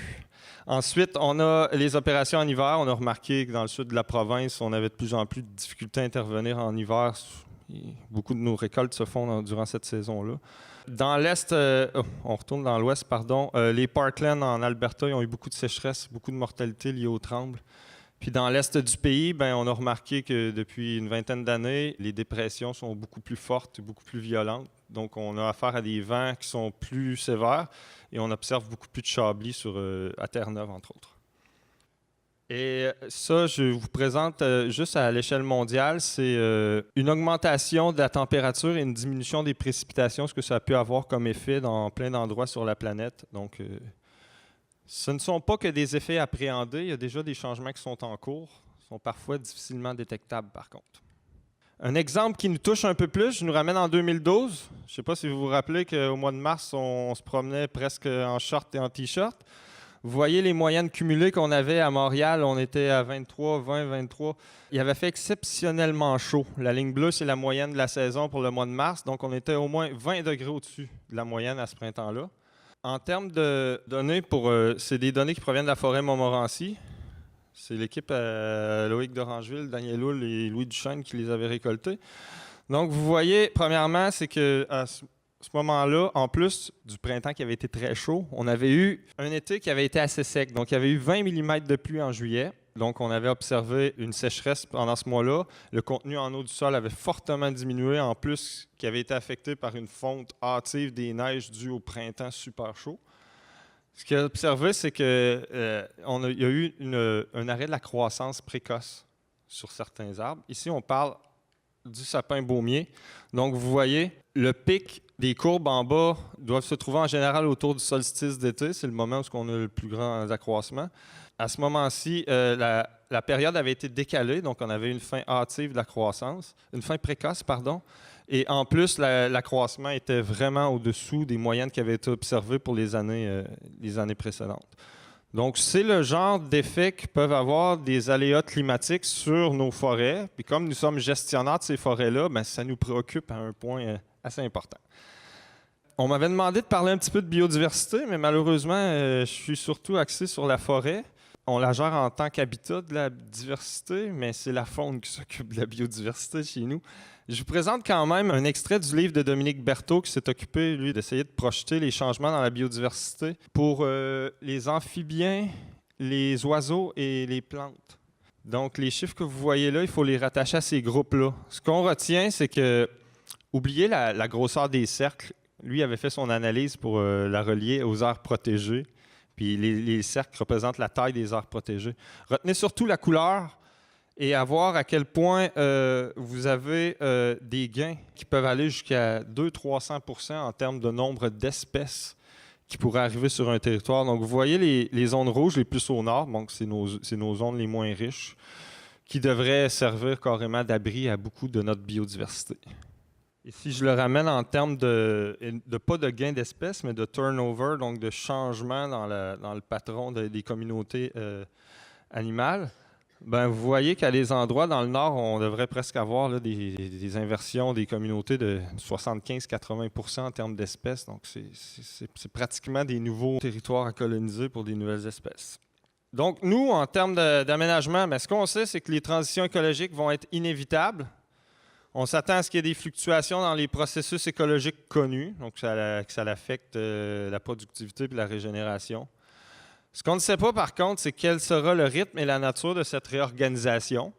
Ensuite, on a les opérations en hiver. On a remarqué que dans le sud de la province, on avait de plus en plus de difficultés à intervenir en hiver Beaucoup de nos récoltes se font durant cette saison-là. Dans l'Est, on retourne dans l'Ouest, pardon. Les parklands en Alberta, ils ont eu beaucoup de sécheresse, beaucoup de mortalité liée aux trembles. Puis dans l'Est du pays, on a remarqué que depuis une vingtaine d'années, les dépressions sont beaucoup plus fortes, beaucoup plus violentes. Donc, on a affaire à des vents qui sont plus sévères et on observe beaucoup plus de chablis à Terre-Neuve, entre autres. Et ça, je vous présente juste à l'échelle mondiale, c'est une augmentation de la température et une diminution des précipitations, ce que ça peut avoir comme effet dans plein d'endroits sur la planète. Donc, ce ne sont pas que des effets appréhendés, il y a déjà des changements qui sont en cours, qui sont parfois difficilement détectables par contre. Un exemple qui nous touche un peu plus, je nous ramène en 2012. Je ne sais pas si vous vous rappelez qu'au mois de mars, on se promenait presque en short et en T-shirt. Vous voyez les moyennes cumulées qu'on avait à Montréal, on était à 23, 20, 23. Il avait fait exceptionnellement chaud. La ligne bleue, c'est la moyenne de la saison pour le mois de mars, donc on était au moins 20 degrés au-dessus de la moyenne à ce printemps-là. En termes de données, c'est des données qui proviennent de la forêt Montmorency. C'est l'équipe Loïc d'Orangeville, Daniel Houle et Louis Duchesne qui les avaient récoltés. Donc, vous voyez, premièrement, c'est qu'à ce moment-là, en plus du printemps qui avait été très chaud, on avait eu un été qui avait été assez sec. Donc, il y avait eu 20 mm de pluie en juillet. Donc, on avait observé une sécheresse pendant ce mois-là. Le contenu en eau du sol avait fortement diminué, en plus, qui avait été affecté par une fonte hâtive des neiges due au printemps super chaud. Ce qu'il a observé, c'est qu'il y a eu un arrêt de la croissance précoce sur certains arbres. Ici, on parle du sapin baumier. Donc, vous voyez, le pic des courbes en bas doivent se trouver en général autour du solstice d'été. C'est le moment où on a le plus grand accroissement. À ce moment-ci, la période avait été décalée, donc on avait une fin hâtive de la croissance, une fin précoce, pardon. Et en plus, l'accroissement était vraiment au-dessous des moyennes qui avaient été observées pour les années précédentes. Donc, c'est le genre d'effets qui peuvent avoir des aléas climatiques sur nos forêts. Puis comme nous sommes gestionnaires de ces forêts-là, ça nous préoccupe à un point assez important. On m'avait demandé de parler un petit peu de biodiversité, mais malheureusement, je suis surtout axé sur la forêt. On la gère en tant qu'habitat de la diversité, mais c'est la faune qui s'occupe de la biodiversité chez nous. Je vous présente quand même un extrait du livre de Dominique Berthaud qui s'est occupé, lui, d'essayer de projeter les changements dans la biodiversité pour les amphibiens, les oiseaux et les plantes. Donc, les chiffres que vous voyez là, il faut les rattacher à ces groupes-là. Ce qu'on retient, c'est que, oubliez la grosseur des cercles. Lui avait fait son analyse pour la relier aux aires protégées. Puis les cercles représentent la taille des aires protégées. Retenez surtout la couleur et à voir à quel point vous avez des gains qui peuvent aller jusqu'à 200-300% en termes de nombre d'espèces qui pourraient arriver sur un territoire. Donc, vous voyez les zones rouges les plus au nord, donc c'est nos zones les moins riches, qui devraient servir carrément d'abri à beaucoup de notre biodiversité. Et si je le ramène en termes de pas de gain d'espèces, mais de turnover, donc de changement dans le patron des communautés animales, vous voyez qu'à des endroits dans le nord, on devrait presque avoir là, des inversions des communautés de 75-80% en termes d'espèces. Donc, c'est pratiquement des nouveaux territoires à coloniser pour des nouvelles espèces. Donc, nous, en termes d'aménagement, ce qu'on sait, c'est que les transitions écologiques vont être inévitables. On s'attend à ce qu'il y ait des fluctuations dans les processus écologiques connus, donc que ça affecte la productivité et la régénération. Ce qu'on ne sait pas, par contre, c'est quel sera le rythme et la nature de cette réorganisation,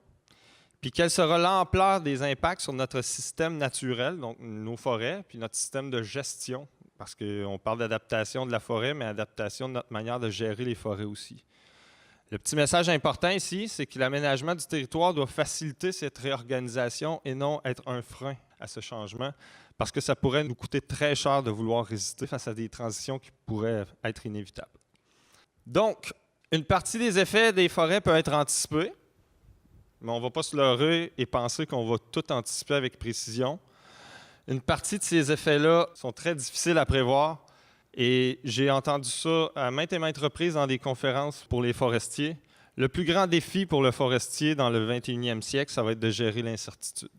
puis quelle sera l'ampleur des impacts sur notre système naturel, donc nos forêts, puis notre système de gestion, parce qu'on parle d'adaptation de la forêt, mais adaptation de notre manière de gérer les forêts aussi. Le petit message important ici, c'est que l'aménagement du territoire doit faciliter cette réorganisation et non être un frein à ce changement, parce que ça pourrait nous coûter très cher de vouloir résister face à des transitions qui pourraient être inévitables. Donc, une partie des effets des forêts peut être anticipée, mais on ne va pas se leurrer et penser qu'on va tout anticiper avec précision. Une partie de ces effets-là sont très difficiles à prévoir. Et j'ai entendu ça à maintes et maintes reprises dans des conférences pour les forestiers. Le plus grand défi pour le forestier dans le 21e siècle, ça va être de gérer l'incertitude.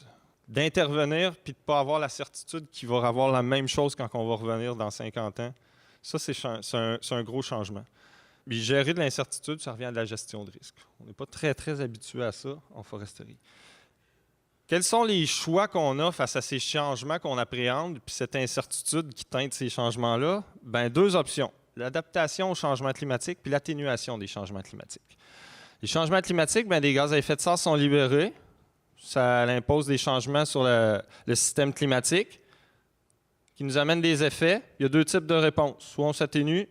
D'intervenir puis de ne pas avoir la certitude qu'il va avoir la même chose quand on va revenir dans 50 ans. Ça, c'est un gros changement. Puis gérer de l'incertitude, ça revient à de la gestion de risque. On n'est pas très, très habitué à ça en foresterie. Quels sont les choix qu'on a face à ces changements qu'on appréhende, puis cette incertitude qui teinte ces changements-là? Bien, 2 options. L'adaptation au changement climatique puis l'atténuation des changements climatiques. Les changements climatiques, bien, des gaz à effet de serre sont libérés. Ça impose des changements sur le système climatique qui nous amènent des effets. Il y a 2 types de réponses. Soit on s'atténue.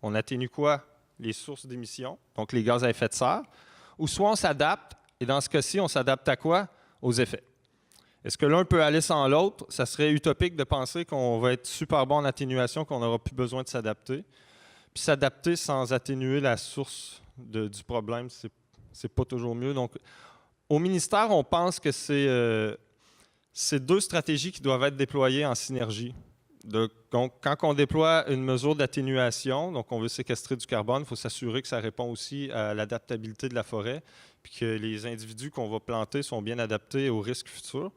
On atténue quoi? Les sources d'émissions, donc les gaz à effet de serre. Ou soit on s'adapte. Et dans ce cas-ci, on s'adapte à quoi? Aux effets. Est-ce que l'un peut aller sans l'autre? Ça serait utopique de penser qu'on va être super bon en atténuation, qu'on n'aura plus besoin de s'adapter. Puis s'adapter sans atténuer la source du problème, c'est pas toujours mieux. Donc, au ministère, on pense que c'est 2 stratégies qui doivent être déployées en synergie. Donc, quand on déploie une mesure d'atténuation, donc on veut séquestrer du carbone, il faut s'assurer que ça répond aussi à l'adaptabilité de la forêt, puis que les individus qu'on va planter sont bien adaptés aux risques futurs.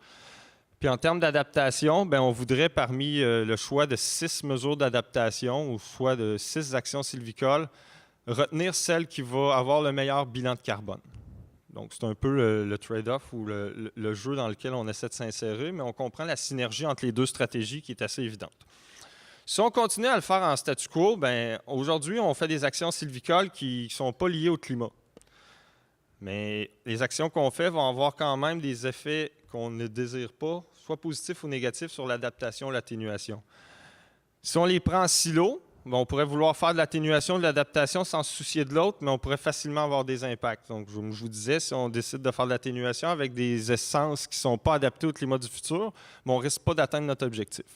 Puis en termes d'adaptation, bien, on voudrait parmi le choix de 6 mesures d'adaptation ou soit de 6 actions sylvicoles, retenir celle qui va avoir le meilleur bilan de carbone. Donc, c'est un peu le trade-off ou le jeu dans lequel on essaie de s'insérer, mais on comprend la synergie entre les 2 stratégies qui est assez évidente. Si on continue à le faire en statu quo, bien, aujourd'hui, on fait des actions sylvicoles qui ne sont pas liées au climat. Mais les actions qu'on fait vont avoir quand même des effets qu'on ne désire pas, soit positifs ou négatifs, sur l'adaptation ou l'atténuation. Si on les prend en silo, bien, on pourrait vouloir faire de l'atténuation, de l'adaptation sans se soucier de l'autre, mais on pourrait facilement avoir des impacts. Donc, je vous disais, si on décide de faire de l'atténuation avec des essences qui ne sont pas adaptées au climat du futur, bien, on ne risque pas d'atteindre notre objectif.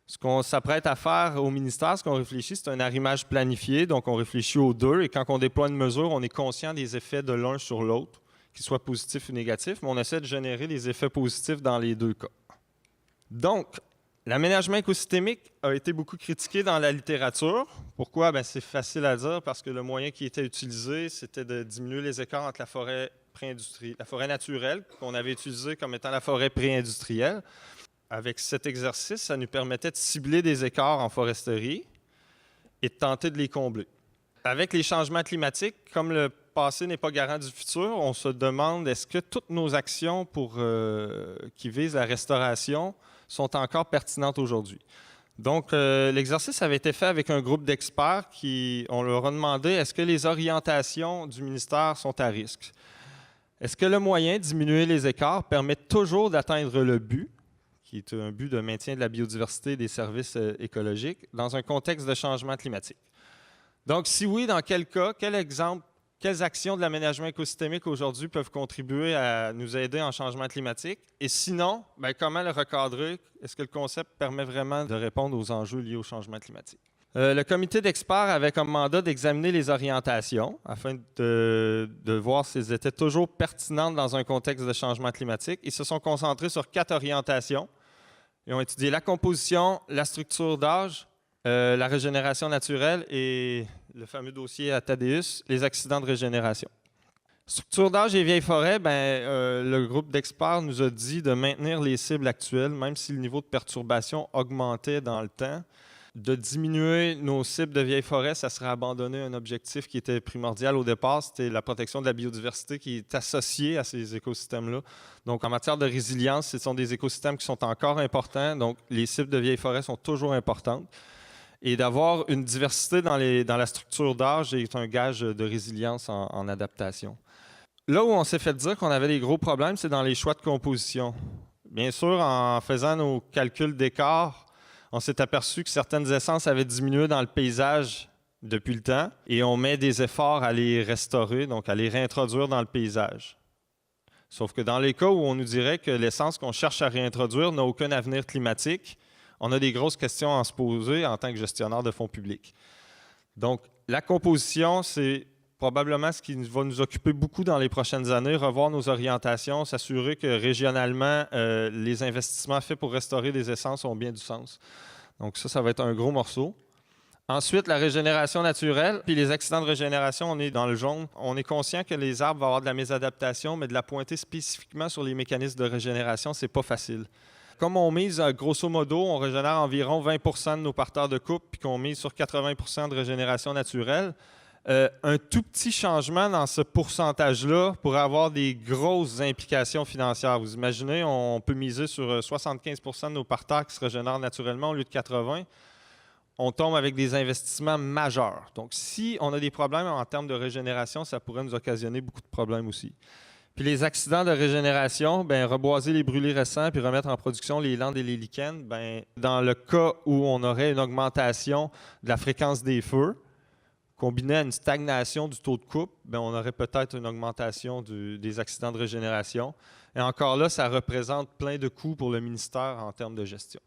Ce qu'on s'apprête à faire au ministère, ce qu'on réfléchit, c'est un arrimage planifié. Donc, on réfléchit aux 2 et quand on déploie une mesure, on est conscient des effets de l'un sur l'autre, qu'ils soient positifs ou négatifs, mais on essaie de générer des effets positifs dans les 2 cas. Donc, l'aménagement écosystémique a été beaucoup critiqué dans la littérature. Pourquoi? Bien, c'est facile à dire parce que le moyen qui était utilisé, c'était de diminuer les écarts entre la forêt naturelle, qu'on avait utilisée comme étant la forêt pré-industrielle. Avec cet exercice, ça nous permettait de cibler des écarts en foresterie et de tenter de les combler. Avec les changements climatiques, comme le passé n'est pas garant du futur, on se demande est-ce que toutes nos actions qui visent la restauration sont encore pertinentes aujourd'hui. Donc, l'exercice avait été fait avec un groupe d'experts on leur a demandé est-ce que les orientations du ministère sont à risque? Est-ce que le moyen de diminuer les écarts permet toujours d'atteindre le but, qui est un but de maintien de la biodiversité et des services écologiques, dans un contexte de changement climatique? Donc, si oui, dans quel cas, quelles actions de l'aménagement écosystémique aujourd'hui peuvent contribuer à nous aider en changement climatique? Et sinon, bien, comment le recadrer? Est-ce que le concept permet vraiment de répondre aux enjeux liés au changement climatique? Le comité d'experts avait comme mandat d'examiner les orientations afin de voir si elles étaient toujours pertinentes dans un contexte de changement climatique. Ils se sont concentrés sur 4 orientations. Ils ont étudié la composition, la structure d'âge, la régénération naturelle et le fameux dossier à Thaddeus, les accidents de régénération. Structure d'âge et vieilles forêts, le groupe d'experts nous a dit de maintenir les cibles actuelles, même si le niveau de perturbation augmentait dans le temps. De diminuer nos cibles de vieilles forêts, ça serait abandonner un objectif qui était primordial au départ, c'était la protection de la biodiversité qui est associée à ces écosystèmes-là. Donc, en matière de résilience, ce sont des écosystèmes qui sont encore importants, donc les cibles de vieilles forêts sont toujours importantes. Et d'avoir une diversité dans la structure d'âge est un gage de résilience en adaptation. Là où on s'est fait dire qu'on avait des gros problèmes, c'est dans les choix de composition. Bien sûr, en faisant nos calculs d'écart, on s'est aperçu que certaines essences avaient diminué dans le paysage depuis le temps et on met des efforts à les restaurer, donc à les réintroduire dans le paysage. Sauf que dans les cas où on nous dirait que l'essence qu'on cherche à réintroduire n'a aucun avenir climatique, on a des grosses questions à se poser en tant que gestionnaire de fonds publics. Donc, la composition, c'est probablement ce qui va nous occuper beaucoup dans les prochaines années, revoir nos orientations, s'assurer que régionalement, les investissements faits pour restaurer des essences ont bien du sens. Donc ça va être un gros morceau. Ensuite, la régénération naturelle, puis les accidents de régénération, on est dans le jaune. On est conscient que les arbres vont avoir de la mésadaptation, mais de la pointer spécifiquement sur les mécanismes de régénération, c'est pas facile. Comme on mise, grosso modo, on régénère environ 20 % de nos parterres de coupe, puis qu'on mise sur 80 % de régénération naturelle, Un tout petit changement dans ce pourcentage-là pourrait avoir des grosses implications financières. Vous imaginez, on peut miser sur 75 % de nos parterres qui se régénèrent naturellement au lieu de 80. On tombe avec des investissements majeurs. Donc, si on a des problèmes en termes de régénération, ça pourrait nous occasionner beaucoup de problèmes aussi. Puis les accidents de régénération, reboiser les brûlés récents puis remettre en production les landes et les lichens, dans le cas où on aurait une augmentation de la fréquence des feux, combiné à une stagnation du taux de coupe, on aurait peut-être une augmentation des accidents de régénération. Et encore là, ça représente plein de coûts pour le ministère en termes de gestion.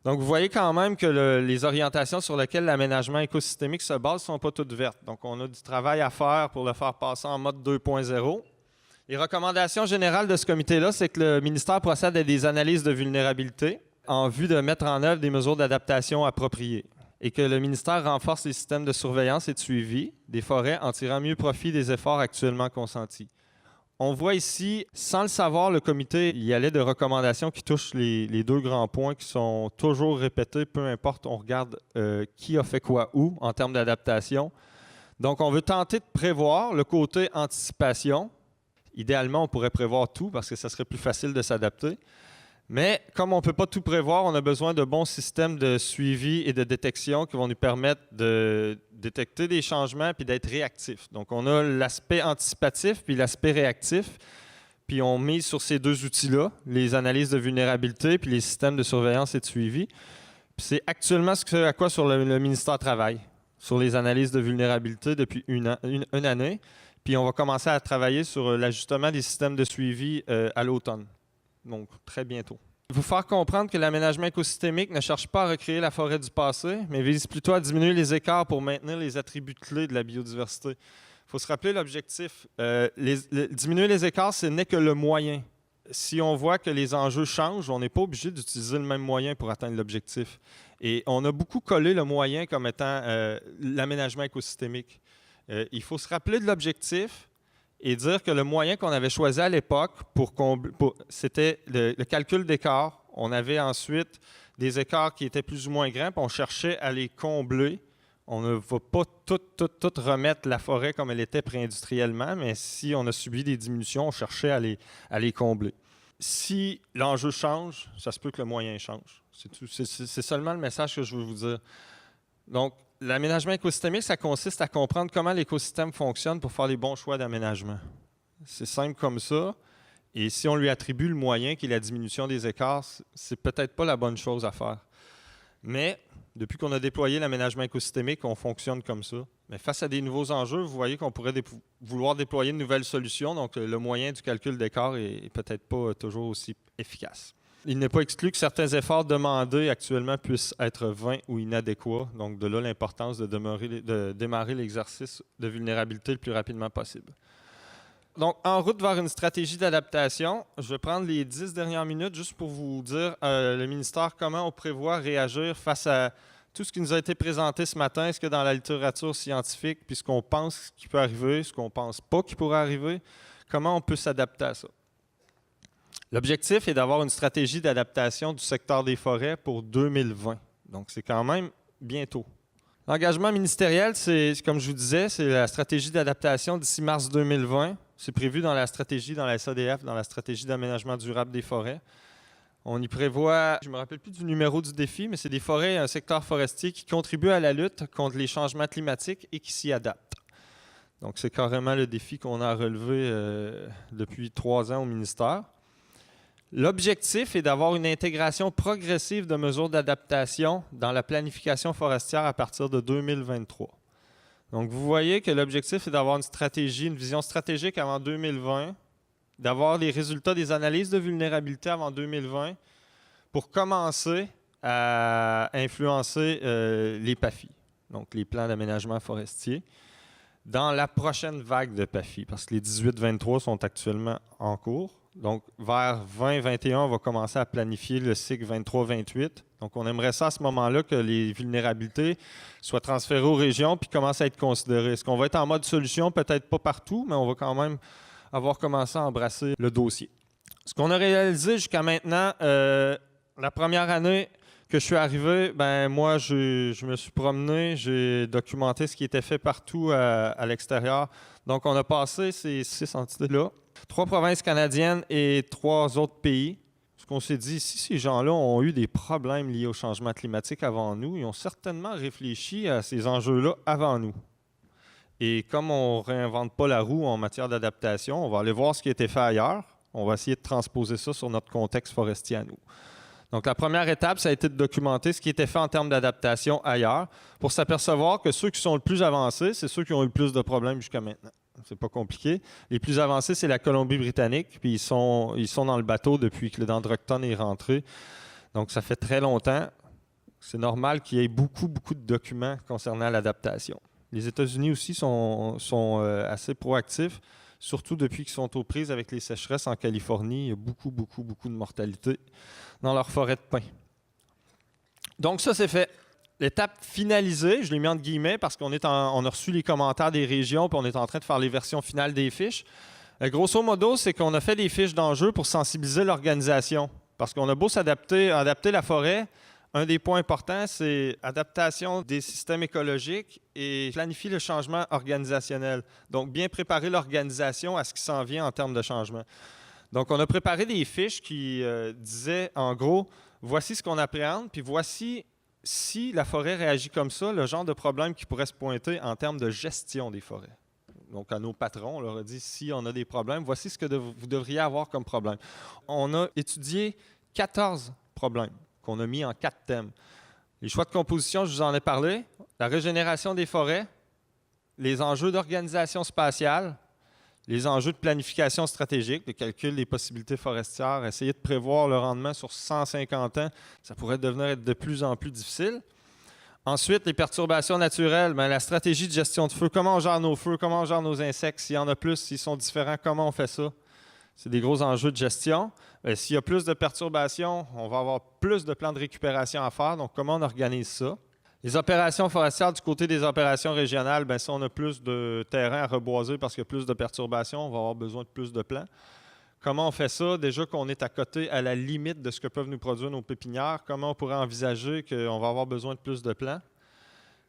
Donc, vous voyez quand même que les orientations sur lesquelles l'aménagement écosystémique se base ne sont pas toutes vertes. Donc, on a du travail à faire pour le faire passer en mode 2.0. Les recommandations générales de ce comité-là, c'est que le ministère procède à des analyses de vulnérabilité en vue de mettre en œuvre des mesures d'adaptation appropriées et que le ministère renforce les systèmes de surveillance et de suivi des forêts en tirant mieux profit des efforts actuellement consentis. On voit ici, sans le savoir, le comité y allait de recommandations qui touchent les deux grands points qui sont toujours répétés, peu importe, on regarde qui a fait quoi où en termes d'adaptation. Donc, on veut tenter de prévoir le côté anticipation. Idéalement, on pourrait prévoir tout parce que ça serait plus facile de s'adapter. Mais comme on ne peut pas tout prévoir, on a besoin de bons systèmes de suivi et de détection qui vont nous permettre de détecter des changements puis d'être réactifs. Donc, on a l'aspect anticipatif puis l'aspect réactif. Puis, on mise sur ces deux outils-là, les analyses de vulnérabilité puis les systèmes de surveillance et de suivi. Puis, c'est actuellement ce à quoi sur le ministère travaille, sur les analyses de vulnérabilité depuis une année. Puis, on va commencer à travailler sur l'ajustement des systèmes de suivi à l'automne. Donc, très bientôt. Vous faire comprendre que l'aménagement écosystémique ne cherche pas à recréer la forêt du passé, mais vise plutôt à diminuer les écarts pour maintenir les attributs clés de la biodiversité. Il faut se rappeler l'objectif. Diminuer les écarts, ce n'est que le moyen. Si on voit que les enjeux changent, on n'est pas obligé d'utiliser le même moyen pour atteindre l'objectif. Et on a beaucoup collé le moyen comme étant l'aménagement écosystémique. Il faut se rappeler de l'objectif et dire que le moyen qu'on avait choisi à l'époque c'était le calcul d'écart. On avait ensuite des écarts qui étaient plus ou moins grands, puis on cherchait à les combler. On ne va pas tout remettre la forêt comme elle était préindustriellement, mais si on a subi des diminutions, on cherchait à les combler. Si l'enjeu change, ça se peut que le moyen change. C'est seulement le message que je veux vous dire. Donc, l'aménagement écosystémique, ça consiste à comprendre comment l'écosystème fonctionne pour faire les bons choix d'aménagement. C'est simple comme ça. Et si on lui attribue le moyen qui est la diminution des écarts, c'est peut-être pas la bonne chose à faire. Mais depuis qu'on a déployé l'aménagement écosystémique, on fonctionne comme ça. Mais face à des nouveaux enjeux, vous voyez qu'on pourrait vouloir déployer de nouvelles solutions. Donc, le moyen du calcul d'écart est peut-être pas toujours aussi efficace. Il n'est pas exclu que certains efforts demandés actuellement puissent être vains ou inadéquats. Donc, de là l'importance de démarrer l'exercice de vulnérabilité le plus rapidement possible. Donc, en route vers une stratégie d'adaptation, je vais prendre les 10 dernières minutes juste pour vous dire, le ministère, comment on prévoit réagir face à tout ce qui nous a été présenté ce matin, ce que dans la littérature scientifique, puis ce qu'on pense qui peut arriver, ce qu'on ne pense pas qui pourrait arriver, comment on peut s'adapter à ça. L'objectif est d'avoir une stratégie d'adaptation du secteur des forêts pour 2020. Donc, c'est quand même bientôt. L'engagement ministériel, c'est, comme je vous disais, c'est la stratégie d'adaptation d'ici mars 2020. C'est prévu dans la stratégie, dans la SADF, dans la stratégie d'aménagement durable des forêts. On y prévoit, je ne me rappelle plus du numéro du défi, mais c'est des forêts et un secteur forestier qui contribuent à la lutte contre les changements climatiques et qui s'y adaptent. Donc, c'est carrément le défi qu'on a relevé depuis 3 ans au ministère. L'objectif est d'avoir une intégration progressive de mesures d'adaptation dans la planification forestière à partir de 2023. Donc, vous voyez que l'objectif est d'avoir une stratégie, une vision stratégique avant 2020, d'avoir les résultats des analyses de vulnérabilité avant 2020 pour commencer à influencer les PAFI, donc les plans d'aménagement forestier, dans la prochaine vague de PAFI, parce que les 18-23 sont actuellement en cours. Donc, vers 2021, on va commencer à planifier le cycle 23-28. Donc, on aimerait ça à ce moment-là que les vulnérabilités soient transférées aux régions puis commencent à être considérées. Est-ce qu'on va être en mode solution? Peut-être pas partout, mais on va quand même avoir commencé à embrasser le dossier. Ce qu'on a réalisé jusqu'à maintenant, la première année que je suis arrivé, moi, je me suis promené, j'ai documenté ce qui était fait partout à l'extérieur. Donc, on a passé ces 6 entités-là, 3 provinces canadiennes et 3 autres pays. Ce qu'on s'est dit, si ces gens-là ont eu des problèmes liés au changement climatique avant nous, ils ont certainement réfléchi à ces enjeux-là avant nous. Et comme on ne réinvente pas la roue en matière d'adaptation, on va aller voir ce qui a été fait ailleurs. On va essayer de transposer ça sur notre contexte forestier à nous. Donc, la première étape, ça a été de documenter ce qui était fait en termes d'adaptation ailleurs pour s'apercevoir que ceux qui sont le plus avancés, c'est ceux qui ont eu le plus de problèmes jusqu'à maintenant. C'est pas compliqué. Les plus avancés, c'est la Colombie-Britannique, puis ils sont dans le bateau depuis que le Dendrochton est rentré. Donc, ça fait très longtemps. C'est normal qu'il y ait beaucoup, beaucoup de documents concernant l'adaptation. Les États-Unis aussi sont assez proactifs, surtout depuis qu'ils sont aux prises avec les sécheresses en Californie. Il y a beaucoup, beaucoup, beaucoup de mortalité dans leur forêt de pin. Donc, ça, c'est fait. L'étape finalisée, je l'ai mis entre guillemets parce qu'on a reçu les commentaires des régions puis on est en train de faire les versions finales des fiches. Grosso modo, c'est qu'on a fait des fiches d'enjeux pour sensibiliser l'organisation. Parce qu'on a beau adapter la forêt, un des points importants, c'est adaptation des systèmes écologiques et planifier le changement organisationnel. Donc, bien préparer l'organisation à ce qui s'en vient en termes de changement. Donc, on a préparé des fiches qui disaient, en gros, voici ce qu'on appréhende, puis voici, si la forêt réagit comme ça, le genre de problème qui pourrait se pointer en termes de gestion des forêts. Donc, à nos patrons, on leur a dit, si on a des problèmes, voici ce que vous devriez avoir comme problème. On a étudié 14 problèmes qu'on a mis en 4 thèmes. Les choix de composition, je vous en ai parlé. La régénération des forêts, les enjeux d'organisation spatiale, les enjeux de planification stratégique, le calcul des possibilités forestières, essayer de prévoir le rendement sur 150 ans, ça pourrait devenir être de plus en plus difficile. Ensuite, les perturbations naturelles, la stratégie de gestion de feu, comment on gère nos feux, comment on gère nos insectes, s'il y en a plus, s'ils sont différents, comment on fait ça? C'est des gros enjeux de gestion. S'il y a plus de perturbations, on va avoir plus de plans de récupération à faire, donc comment on organise ça? Les opérations forestières, du côté des opérations régionales, si on a plus de terrain à reboiser parce qu'il y a plus de perturbations, on va avoir besoin de plus de plans. Comment on fait ça? Déjà qu'on est à côté, à la limite de ce que peuvent nous produire nos pépinières, comment on pourrait envisager qu'on va avoir besoin de plus de plans?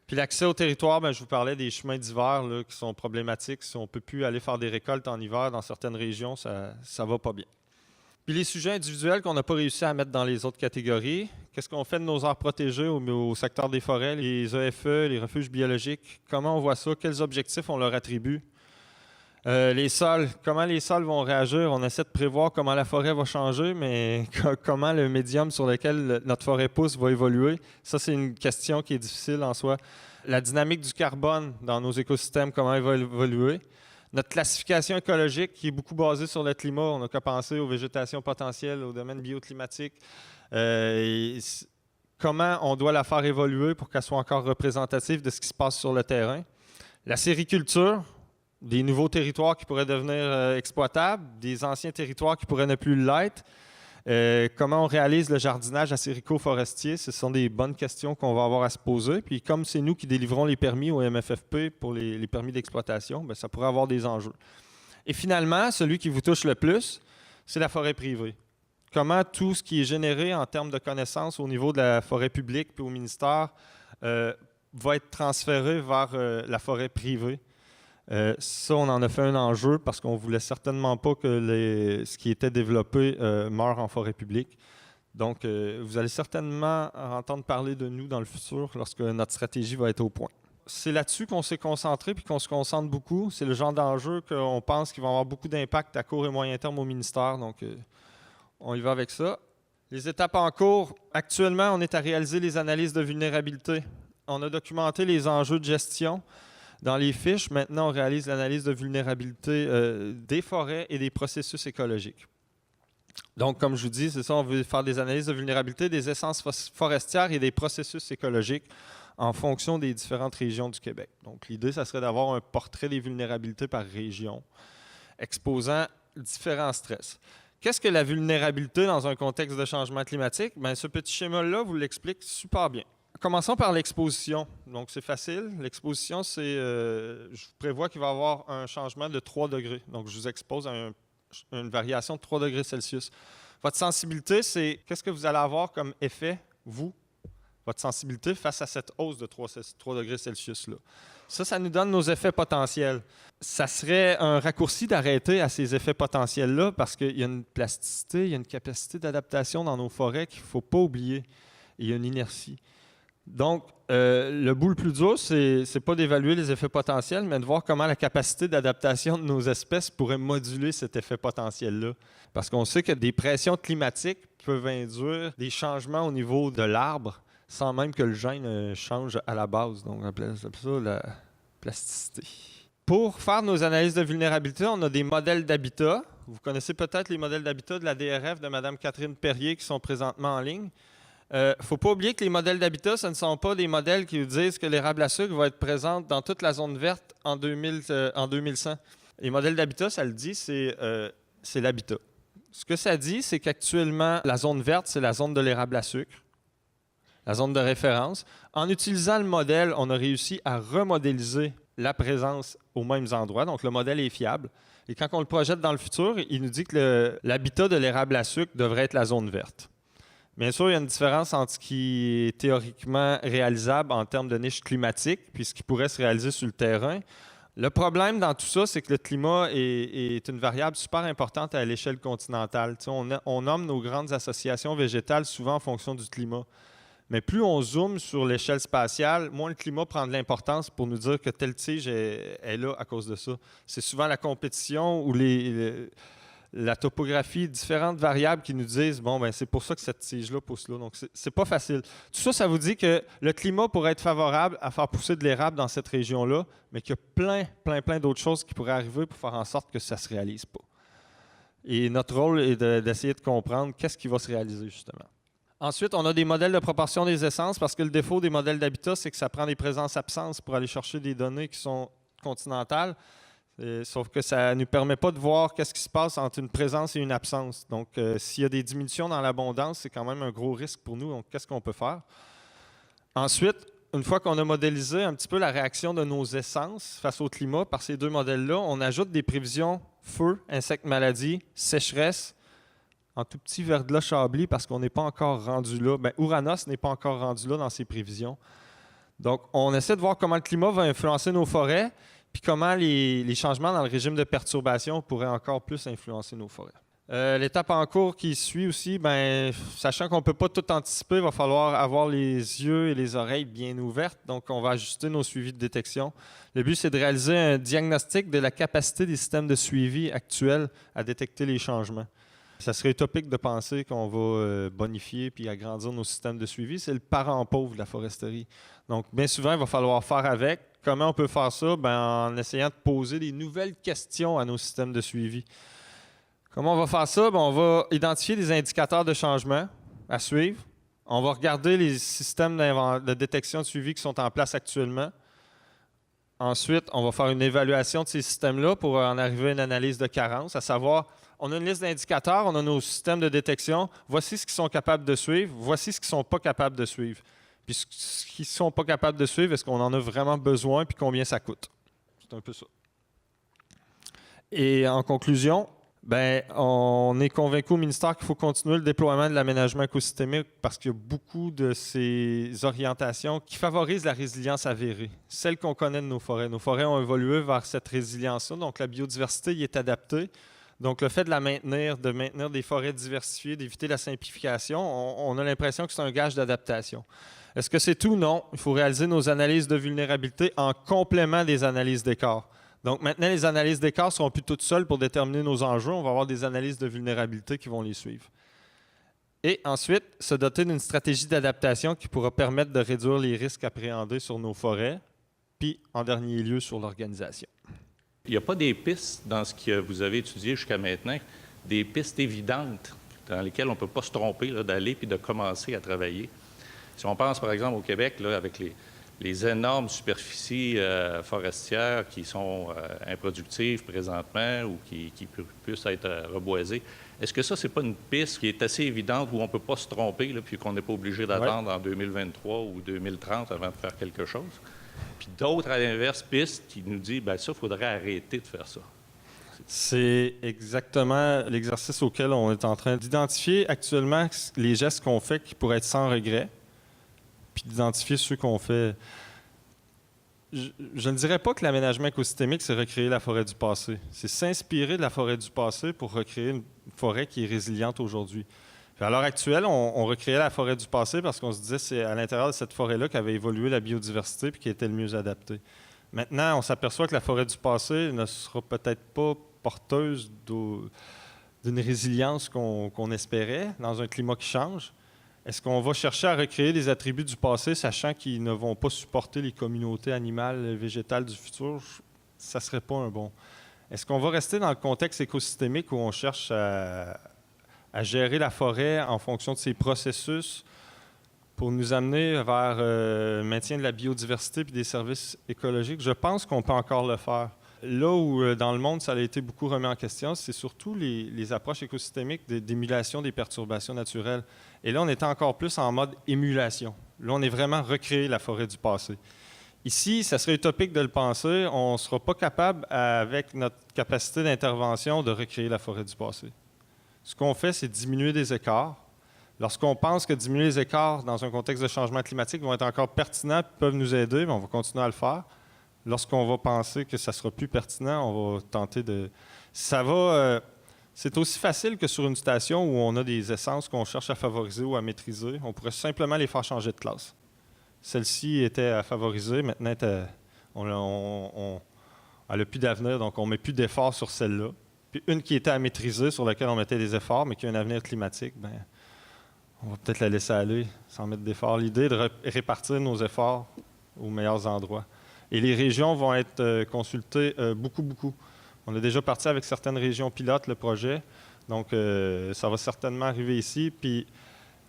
Puis l'accès au territoire, je vous parlais des chemins d'hiver là, qui sont problématiques. Si on ne peut plus aller faire des récoltes en hiver dans certaines régions, ça ne va pas bien. Puis les sujets individuels qu'on n'a pas réussi à mettre dans les autres catégories, qu'est-ce qu'on fait de nos aires protégées au secteur des forêts, les EFE, les refuges biologiques, comment on voit ça, quels objectifs on leur attribue? Les sols, comment les sols vont réagir? On essaie de prévoir comment la forêt va changer, mais comment le médium sur lequel notre forêt pousse va évoluer. Ça, c'est une question qui est difficile en soi. La dynamique du carbone dans nos écosystèmes, comment elle va évoluer. Notre classification écologique qui est beaucoup basée sur le climat. On n'a qu'à penser aux végétations potentielles, au domaine bioclimatique. Comment on doit la faire évoluer pour qu'elle soit encore représentative de ce qui se passe sur le terrain. La sériculture, des nouveaux territoires qui pourraient devenir exploitables, des anciens territoires qui pourraient ne plus l'être. Comment on réalise le jardinage acérico-forestier? Ce sont des bonnes questions qu'on va avoir à se poser. Puis comme c'est nous qui délivrons les permis au MFFP pour les permis d'exploitation, ça pourrait avoir des enjeux. Et finalement, celui qui vous touche le plus, c'est la forêt privée. Comment tout ce qui est généré en termes de connaissances au niveau de la forêt publique puis au ministère va être transféré vers la forêt privée. Ça, on en a fait un enjeu parce qu'on ne voulait certainement pas que ce qui était développé meure en forêt publique. Donc, vous allez certainement entendre parler de nous dans le futur lorsque notre stratégie va être au point. C'est là-dessus qu'on s'est concentré puis qu'on se concentre beaucoup. C'est le genre d'enjeu qu'on pense qu'il va avoir beaucoup d'impact à court et moyen terme au ministère. Donc, on y va avec ça. Les étapes en cours. Actuellement, on est à réaliser les analyses de vulnérabilité. On a documenté les enjeux de gestion. Dans les fiches, maintenant, on réalise l'analyse de vulnérabilité des forêts et des processus écologiques. Donc, comme je vous dis, c'est ça, on veut faire des analyses de vulnérabilité des essences forestières et des processus écologiques en fonction des différentes régions du Québec. Donc, l'idée, ça serait d'avoir un portrait des vulnérabilités par région, exposant différents stress. Qu'est-ce que la vulnérabilité dans un contexte de changement climatique? Ce petit schéma-là vous l'explique super bien. Commençons par l'exposition. Donc, c'est facile. L'exposition, je vous prévois qu'il va y avoir un changement de 3 degrés. Donc, je vous expose à une variation de 3 degrés Celsius. Votre sensibilité, c'est qu'est-ce que vous allez avoir comme effet, vous, votre sensibilité face à cette hausse de 3 degrés Celsius-là. Ça nous donne nos effets potentiels. Ça serait un raccourci d'arrêter à ces effets potentiels-là parce qu'il y a une plasticité, il y a une capacité d'adaptation dans nos forêts qu'il ne faut pas oublier. Il y a une inertie. Donc, le bout le plus dur, c'est pas d'évaluer les effets potentiels, mais de voir comment la capacité d'adaptation de nos espèces pourrait moduler cet effet potentiel-là. Parce qu'on sait que des pressions climatiques peuvent induire des changements au niveau de l'arbre sans même que le gène change à la base. Donc, on appelle ça la plasticité. Pour faire nos analyses de vulnérabilité, on a des modèles d'habitat. Vous connaissez peut-être les modèles d'habitat de la DRF de Mme Catherine Perrier qui sont présentement en ligne. Il ne faut pas oublier que les modèles d'habitat, ce ne sont pas des modèles qui disent que l'érable à sucre va être présent dans toute la zone verte en 2100. Les modèles d'habitat, ça le dit, c'est l'habitat. Ce que ça dit, c'est qu'actuellement, la zone verte, c'est la zone de l'érable à sucre, la zone de référence. En utilisant le modèle, on a réussi à remodéliser la présence aux mêmes endroits. Donc, le modèle est fiable. Et quand on le projette dans le futur, il nous dit que l'habitat de l'érable à sucre devrait être la zone verte. Bien sûr, il y a une différence entre ce qui est théoriquement réalisable en termes de niche climatique puis ce qui pourrait se réaliser sur le terrain. Le problème dans tout ça, c'est que le climat est une variable super importante à l'échelle continentale. On nomme nos grandes associations végétales souvent en fonction du climat. Mais plus on zoome sur l'échelle spatiale, moins le climat prend de l'importance pour nous dire que telle tige est là à cause de ça. C'est souvent la compétition ou la topographie, différentes variables qui nous disent bon, ben c'est pour ça que cette tige-là pousse là. Donc, c'est pas facile. Tout ça, ça vous dit que le climat pourrait être favorable à faire pousser de l'érable dans cette région-là, mais qu'il y a plein d'autres choses qui pourraient arriver pour faire en sorte que ça ne se réalise pas. Et notre rôle est d'essayer de comprendre qu'est-ce qui va se réaliser, justement. Ensuite, on a des modèles de proportion des essences, parce que le défaut des modèles d'habitat, c'est que ça prend des présences-absences pour aller chercher des données qui sont continentales. Sauf que ça ne nous permet pas de voir qu'est-ce qui se passe entre une présence et une absence. Donc, s'il y a des diminutions dans l'abondance, c'est quand même un gros risque pour nous. Donc, qu'est-ce qu'on peut faire? Ensuite, une fois qu'on a modélisé un petit peu la réaction de nos essences face au climat par ces deux modèles-là, on ajoute des prévisions feu, insectes, maladies, sécheresse, en tout petit verglas chablis parce qu'on n'est pas encore rendu là. Bien, Ouranos n'est pas encore rendu là dans ses prévisions. Donc, on essaie de voir comment le climat va influencer nos forêts, puis comment les changements dans le régime de perturbation pourraient encore plus influencer nos forêts. L'étape en cours qui suit aussi, bien, sachant qu'on ne peut pas tout anticiper, il va falloir avoir les yeux et les oreilles bien ouvertes. Donc, on va ajuster nos suivis de détection. Le but, c'est de réaliser un diagnostic de la capacité des systèmes de suivi actuels à détecter les changements. Ça serait utopique de penser qu'on va bonifier puis agrandir nos systèmes de suivi. C'est le parent pauvre de la foresterie. Donc, bien souvent, il va falloir faire avec. Comment on peut faire ça? Bien, en essayant de poser des nouvelles questions à nos systèmes de suivi. Comment on va faire ça? Bien, on va identifier des indicateurs de changement à suivre. On va regarder les systèmes de détection de suivi qui sont en place actuellement. Ensuite, on va faire une évaluation de ces systèmes-là pour en arriver à une analyse de carence, à savoir, on a une liste d'indicateurs, on a nos systèmes de détection, voici ce qu'ils sont capables de suivre, voici ce qu'ils ne sont pas capables de suivre. Puis ce qu'ils ne sont pas capables de suivre, est-ce qu'on en a vraiment besoin, puis combien ça coûte? C'est un peu ça. Et en conclusion, bien, on est convaincu au ministère qu'il faut continuer le déploiement de l'aménagement écosystémique parce qu'il y a beaucoup de ces orientations qui favorisent la résilience avérée, celle qu'on connaît de nos forêts. Nos forêts ont évolué vers cette résilience-là, donc la biodiversité y est adaptée. Donc, le fait de maintenir des forêts diversifiées, d'éviter la simplification, on a l'impression que c'est un gage d'adaptation. Est-ce que c'est tout? Non. Il faut réaliser nos analyses de vulnérabilité en complément des analyses d'écart. Donc, maintenant, les analyses d'écart ne seront plus toutes seules pour déterminer nos enjeux. On va avoir des analyses de vulnérabilité qui vont les suivre. Et ensuite, se doter d'une stratégie d'adaptation qui pourra permettre de réduire les risques appréhendés sur nos forêts, puis, en dernier lieu, sur l'organisation. Il n'y a pas des pistes dans ce que vous avez étudié jusqu'à maintenant, des pistes évidentes dans lesquelles on ne peut pas se tromper d'aller puis de commencer à travailler. Si on pense, par exemple, au Québec, là, avec les énormes superficies forestières qui sont improductives présentement ou qui puissent être reboisées, est-ce que ça, c'est pas une piste qui est assez évidente où on ne peut pas se tromper, là, puis qu'on n'est pas obligé d'attendre en 2023 ou 2030 avant de faire quelque chose? Puis d'autres, à l'inverse, pistes qui nous disent, bien ça, il faudrait arrêter de faire ça. C'est exactement l'exercice auquel on est en train d'identifier actuellement les gestes qu'on fait qui pourraient être sans regret, puis d'identifier ceux qu'on fait. Je ne dirais pas que l'aménagement écosystémique, c'est recréer la forêt du passé. C'est s'inspirer de la forêt du passé pour recréer une forêt qui est résiliente aujourd'hui. À l'heure actuelle, on recréait la forêt du passé parce qu'on se disait que c'est à l'intérieur de cette forêt-là qu'avait évolué la biodiversité et qui était le mieux adaptée. Maintenant, on s'aperçoit que la forêt du passé ne sera peut-être pas porteuse d'une résilience qu'on espérait dans un climat qui change. Est-ce qu'on va chercher à recréer des attributs du passé, sachant qu'ils ne vont pas supporter les communautés animales et végétales du futur? Ça ne serait pas un bon. Est-ce qu'on va rester dans le contexte écosystémique où on cherche à gérer la forêt en fonction de ses processus pour nous amener vers le maintien de la biodiversité et des services écologiques? Je pense qu'on peut encore le faire. Là où, dans le monde, ça a été beaucoup remis en question, c'est surtout les approches écosystémiques d'émulation des perturbations naturelles. Et là, on est encore plus en mode émulation. Là, on est vraiment recréer la forêt du passé. Ici, ça serait utopique de le penser. On ne sera pas capable, avec notre capacité d'intervention, de recréer la forêt du passé. Ce qu'on fait, c'est diminuer des écarts. Lorsqu'on pense que diminuer les écarts dans un contexte de changement climatique vont être encore pertinents et peuvent nous aider, on va continuer à le faire. Lorsqu'on va penser que ça sera plus pertinent, on va tenter de... c'est aussi facile que sur une station où on a des essences qu'on cherche à favoriser ou à maîtriser. On pourrait simplement les faire changer de classe. Celle-ci était à favoriser, maintenant elle n'a plus d'avenir, donc on ne met plus d'efforts sur celle-là. Puis une qui était à maîtriser, sur laquelle on mettait des efforts, mais qui a un avenir climatique, on va peut-être la laisser aller sans mettre d'efforts. L'idée est de répartir nos efforts aux meilleurs endroits. Et les régions vont être consultées beaucoup. On a déjà parti avec certaines régions pilotes le projet, donc ça va certainement arriver ici. Puis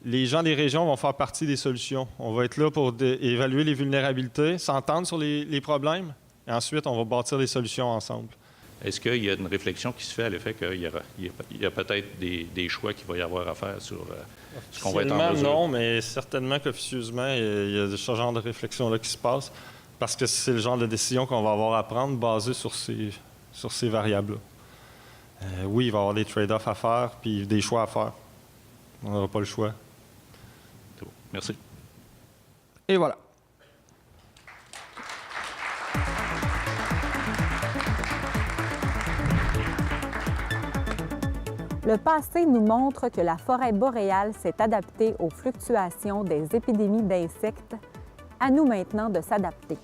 les gens des régions vont faire partie des solutions. On va être là pour évaluer les vulnérabilités, s'entendre sur les problèmes, et ensuite on va bâtir des solutions ensemble. Est-ce qu'il y a une réflexion qui se fait à l'effet qu'il y a peut-être des choix qu'il va y avoir à faire sur ce qu'on va être en mesure? Non, mais certainement qu'officieusement, il y a ce genre de réflexion-là qui se passe. Parce que c'est le genre de décision qu'on va avoir à prendre basée sur ces variables-là. Oui, il va y avoir des trade-offs à faire, puis des choix à faire. On n'aura pas le choix. C'est bon. Merci. Et voilà. Le passé nous montre que la forêt boréale s'est adaptée aux fluctuations des épidémies d'insectes. À nous maintenant de s'adapter.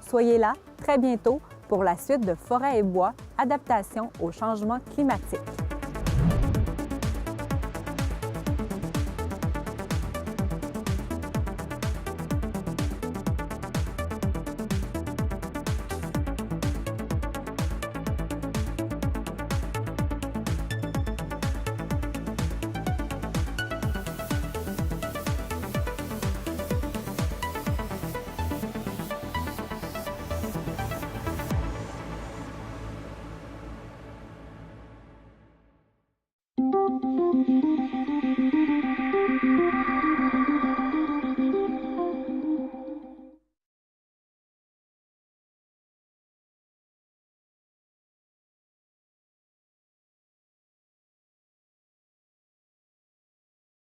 Soyez là très bientôt pour la suite de Forêt et Bois, adaptation au changement climatique.